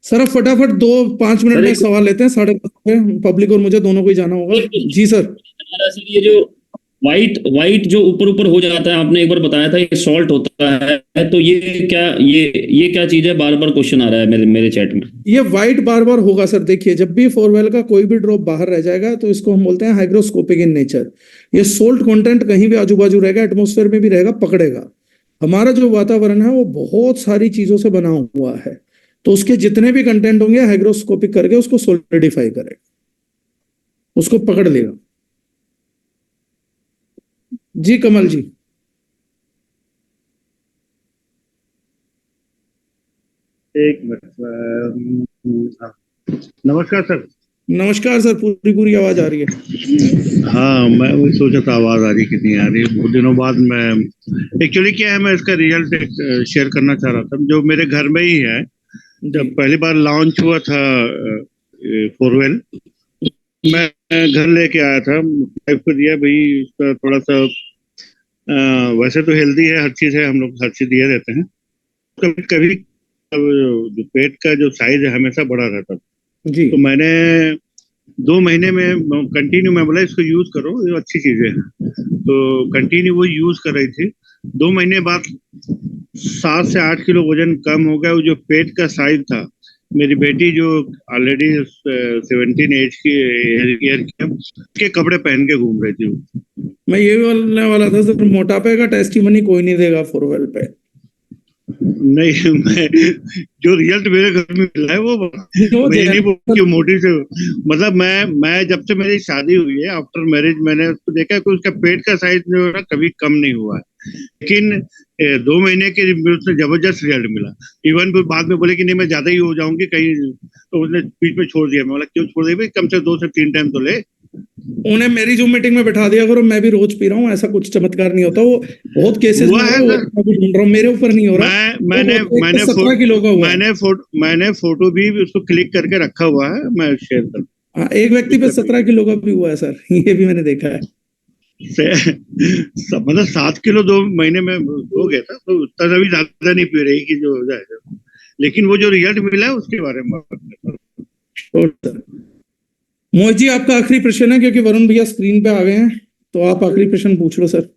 सर अब फटाफट 2-5 मिनट में सवाल लेते हैं, 10:30 पब्लिक और मुझे दोनों को ही जाना होगा। जी सर। ये जो वाइट जो ऊपर हो जाता है, आपने एक बार बताया था ये सॉल्ट होता है, तो ये क्या चीज है? बार बार क्वेश्चन आ रहा है मेरे चैट में। ये वाइट बार बार होगा सर। देखिए जब भी 4 व्हील का कोई भी ड्रॉप बाहर रह जाएगा तो इसको हम बोलते हैं हाइग्रोस्कोपिक इन नेचर। ये सोल्ट कंटेंट कहीं भी आजू बाजू रहेगा, एटमोस्फेयर में भी रहेगा, पकड़ेगा। हमारा जो वातावरण है वो बहुत सारी चीजों से बना हुआ है, तो उसके जितने भी कंटेंट होंगे हाइग्रोस्कोपिक करके उसको सोलिडिफाई करेगा, उसको पकड़ लेगा। जी कमल जी। एक मिनट। नमस्कार सर। नमस्कार सर, पूरी आवाज आ रही है। हाँ मैं वही सोचा था आवाज आ रही कि नहीं आ रही। बहुत दिनों बाद मैं एक्चुअली क्या है, मैं इसका रिजल्ट शेयर करना चाह रहा था, जो मेरे घर में ही है। जब पहली बार लॉन्च हुआ था 4 व्हील, मैं घर लेके आया था, वाइफ को दिया, भाई इसका थोड़ा सा वैसे तो हेल्दी है, हर चीज है, हम लोग हर चीज दिए रहते हैं। कभी कभी जो पेट का जो साइज है हमेशा बड़ा रहता था, जी तो मैंने 2 महीने में कंटिन्यू मैं बोला इसको यूज करो, ये अच्छी चीजें हैं, तो कंटिन्यू वो यूज कर रही थी। 2 महीने बाद 7 से 8 किलो वजन कम हो गया। वो जो पेट का साइज था, मेरी बेटी जो ऑलरेडी 17 एज की ईयर की है, उसके कपड़े पहन के घूम रही थी वो। मैं ये बोलने वाला था सर, मोटापे का टेस्टिमनी कोई नहीं देगा फोरवेल पे। नहीं, मैं जो रिजल्ट मेरे घर में मिला है वो वो मैं नहीं बोल जेन्युइन- कि मोटी से, मतलब मैं जब से मेरी शादी हुई है आफ्टर मैरिज मैंने उसको देखा कि उसका पेट का साइज जो है ना कभी कम नहीं हुआ है, लेकिन 2 महीने के उससे जबरदस्त रिजल्ट मिला। इवन फिर बाद में बोले कि नहीं मैं ज्यादा ही हो जाऊंगी कहीं, तो उसने बीच में छोड़ दिया। मैं बोला क्यों छोड़ दिया भाई, कम से 2 से 3 टाइम तो ले। उन्हें मेरी जूम मीटिंग में बैठा दिया करो, मैं भी रोज पी रहा हूँ, ऐसा कुछ चमत्कार नहीं होता। वो बहुत केसेस में हुआ हो है रहा है, सर। मैं भी ढूंढ रहा हूँ, मेरे ऊपर नहीं हो रहा। मैंने 17 किलो का हुआ है। मैंने फोटो भी उसको क्लिक करके रखा हुआ है, मैं शेयर कर। हाँ, एक व्यक्ति पे 17 किलो का भी हुआ है सर, ये भी मैंने देखा है। मतलब 7 किलो 2 महीने में हो गया था, तो उतना भी ज्यादा नहीं पी रही कि जो हो जाएगा, लेकिन वो जो रिजल्ट मिला है उसके बारे में बात करता हूं। और सर मोहित जी, आपका आखिरी प्रश्न है, क्योंकि वरुण भैया स्क्रीन पे आ गए हैं, तो आप आखिरी प्रश्न पूछ लो सर।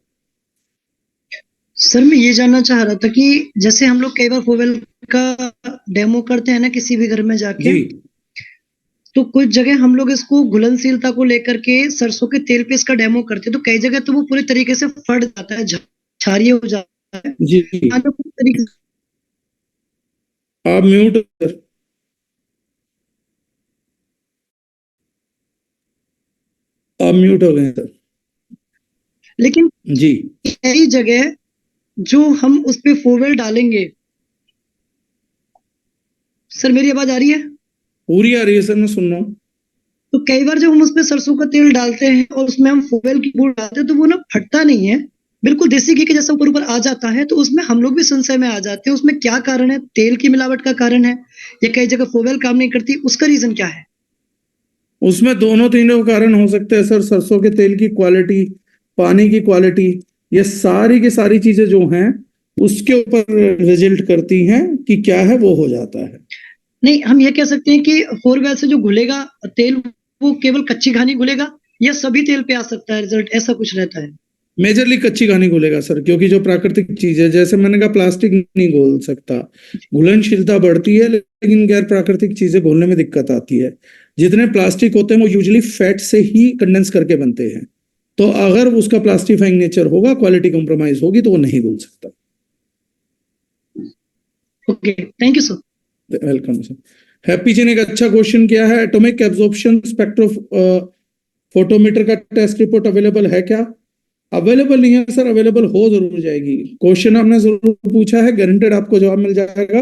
सर मैं ये जानना चाह रहा था कि जैसे हम लोग कई बार फोवेल का डेमो करते हैं ना किसी भी घर में जाके, जी तो कुछ जगह हम लोग इसको घुलनशीलता को लेकर के सरसों के तेल पे इसका डेमो करते हैं, तो कई जगह तो वो पूरी तरीके से फट जाता है, क्षारीय हो जाता है। जी आगे पूरी तरीके से आप म्यूट सर। आप म्यूट हो गए हैं सर। लेकिन जी कई जगह जो हम उस पे फोवेल डालेंगे, सर मेरी आवाज आ रही है? पूरी आ रही है सर, मैं सुन रहा हूँ। तो कई बार जब हम उसमें सरसों का तेल डालते हैं और उसमें हम फोवेल की बूंद डालते हैं, तो वो ना फटता नहीं है, बिल्कुल देसी घी के जैसा ऊपर ऊपर आ जाता है। तो उसमें हम लोग भी संशय में आ जाते हैं, उसमें क्या कारण है? तेल की मिलावट का कारण है या कई जगह फोवेल काम नहीं करती, उसका रीजन क्या है? उसमें दोनों तीनों कारण हो सकते हैं सर। सरसों के तेल की क्वालिटी, पानी की क्वालिटी, ये सारी की सारी चीजें जो हैं उसके ऊपर रिजल्ट करती हैं कि क्या है, वो हो जाता है। नहीं, हम ये कह सकते हैं कि फोरवेल से जो घुलेगा तेल, वो केवल कच्ची घानी घुलेगा या सभी तेल पे आ सकता है रिजल्ट, ऐसा कुछ रहता है? मेजरली कच्ची घानी घुलेगा सर, क्योंकि जो प्राकृतिक चीज है, जैसे मैंने कहा प्लास्टिक नहीं घोल सकता, घुलनशीलता बढ़ती है, लेकिन गैर प्राकृतिक चीजें घोलने में दिक्कत आती है। जितने प्लास्टिक होते हैं वो यूजुअली फैट से ही कंडेंस करके बनते हैं, तो अगर उसका प्लास्टिफाइंग नेचर होगा, क्वालिटी कॉम्प्रोमाइज होगी, तो वो नहीं घुल सकता। Okay, thank you sir. Welcome sir. Happy ji ने एक अच्छा क्वेश्चन किया है, एटॉमिक एब्जॉर्प्शन स्पेक्ट्रो फोटोमीटर का टेस्ट रिपोर्ट अवेलेबल है क्या? अवेलेबल नहीं है सर, अवेलेबल हो जरूर जाएगी। क्वेश्चन आपने जरूर पूछा है, गारंटेड आपको जवाब मिल जाएगा।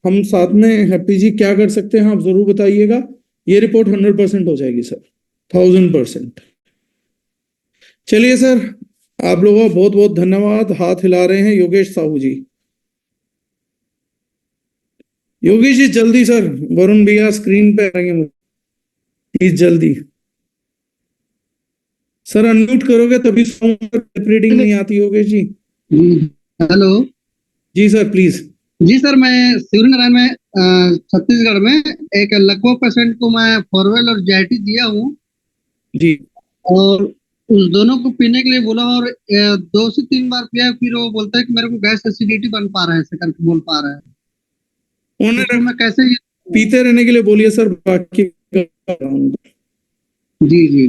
हम साथ में हैप्पी जी क्या कर सकते हैं आप जरूर बताइएगा। ये रिपोर्ट 100% हो जाएगी सर, 1000%। चलिए सर, आप लोगों का बहुत बहुत धन्यवाद। हाथ हिला रहे हैं योगेश साहू जी। योगेश जी जल्दी सर, वरुण भैया स्क्रीन पे आएंगे, प्लीज जल्दी सर। अनम्यूट करोगे तभी रीडिंग नहीं आती। योगेश जी हेलो जी सर प्लीज। जी सर, मैं सूर्य नारायण में छत्तीसगढ़ में एक लगभग पेशेंट को मैं फॉरवेल और जाइटी दिया हूँ जी, और उस दोनों को पीने के लिए बोला और 2 से 3 बार पिया, फिर वो बोलता है कि मेरे को गैस एसिडिटी बन पा रहा है, ऐसे करके बोल पा रहा है। उन्हें तो मैं कैसे पीते रहने के लिए बोलिए सर, बाकी जी जी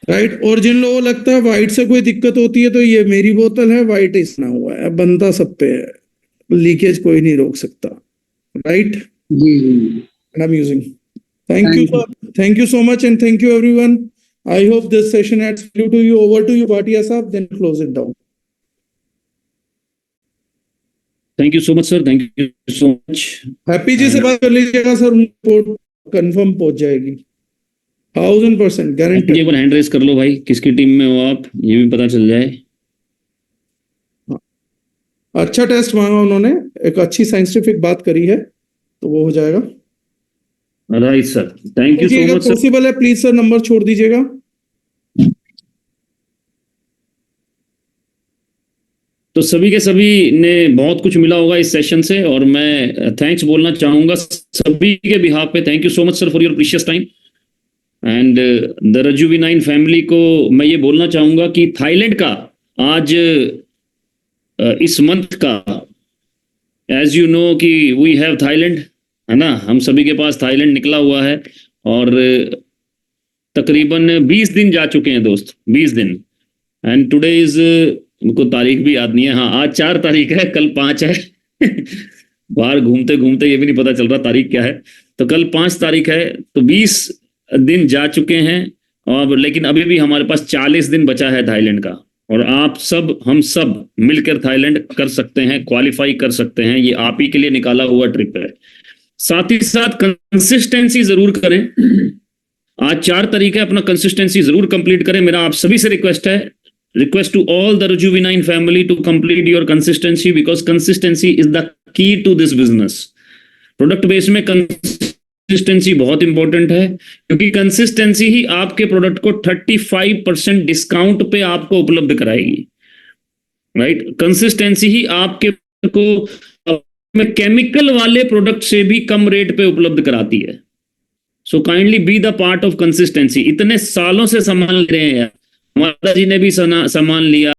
राइट। और जिन लोगों को लगता है वाइट से कोई दिक्कत होती है, तो ये मेरी बोतल है, वाइट इसना हुआ है, बनता सब पे है, लीकेज कोई नहीं रोक सकता, राइट। जी जी I'm using. Thank you, sir. Thank you so much, and thank you everyone. I hope this session adds value to you. Over to you, Bhatia sahab, then close it down. Thank you so much sir, thank you so much. Happy ji से बात कर लीजिएगा सर, रिपोर्ट कंफर्म पहुंच जाएगी, 1000% गारंटी। एक बार हैंड रेस कर लो भाई, किसकी टीम में हो आप, ये भी पता चल जाए। अच्छा टेस्ट मांगा उन्होंने, एक अच्छी साइंटिफिक बात करी है, तो वो हो जाएगा। राइट सर, थैंक यू सो अगर मच सर। पॉसिबल है प्लीज सर नंबर छोड़ दीजिएगा। तो सभी के सभी ने बहुत कुछ मिला होगा इस सेशन से, और मैं थैंक्स बोलना चाहूंगा सभी के बिहाफ पे। Thank you so much sir for your precious time. And the rejuvenine family को मैं ये बोलना चाहूंगा कि थाईलैंड का आज इस मंथ का, एज यू नो कि वी हैव थाईलैंड, है ना, हम सभी के पास थाईलैंड निकला हुआ है, और तकरीबन 20 दिन जा चुके हैं दोस्त, 20 दिन। एंड टुडे इज, उनको तारीख भी याद नहीं है, हाँ आज 4 तारीख है, कल 5 है बाहर घूमते घूमते ये भी नहीं पता चल रहा तारीख क्या है। तो कल 5 तारीख है, तो 20 दिन जा चुके हैं, और लेकिन अभी भी हमारे पास 40 दिन बचा है थाईलैंड का, और आप सब, हम सब मिलकर थाईलैंड कर सकते हैं, क्वालिफाई कर सकते हैं। ये आप ही के लिए निकाला हुआ ट्रिप है। साथ ही साथ कंसिस्टेंसी जरूर करें। आज 4 तारीख है, अपना कंसिस्टेंसी जरूर कंप्लीट करें। मेरा आप सभी से रिक्वेस्ट है, request to all the Rejuvenine family to complete your consistency, because consistency is the key to this business. Product base में कंसिस्टेंसी बहुत इंपॉर्टेंट है, क्योंकि कंसिस्टेंसी ही आपके प्रोडक्ट को 35% डिस्काउंट पे आपको उपलब्ध कराएगी, राइट। कंसिस्टेंसी ही आपके को केमिकल वाले प्रोडक्ट से भी कम रेट पे उपलब्ध कराती है। So kindly be the part of consistency. इतने सालों से सामान ले रहे हैं, माता जी ने भी सामान लिया,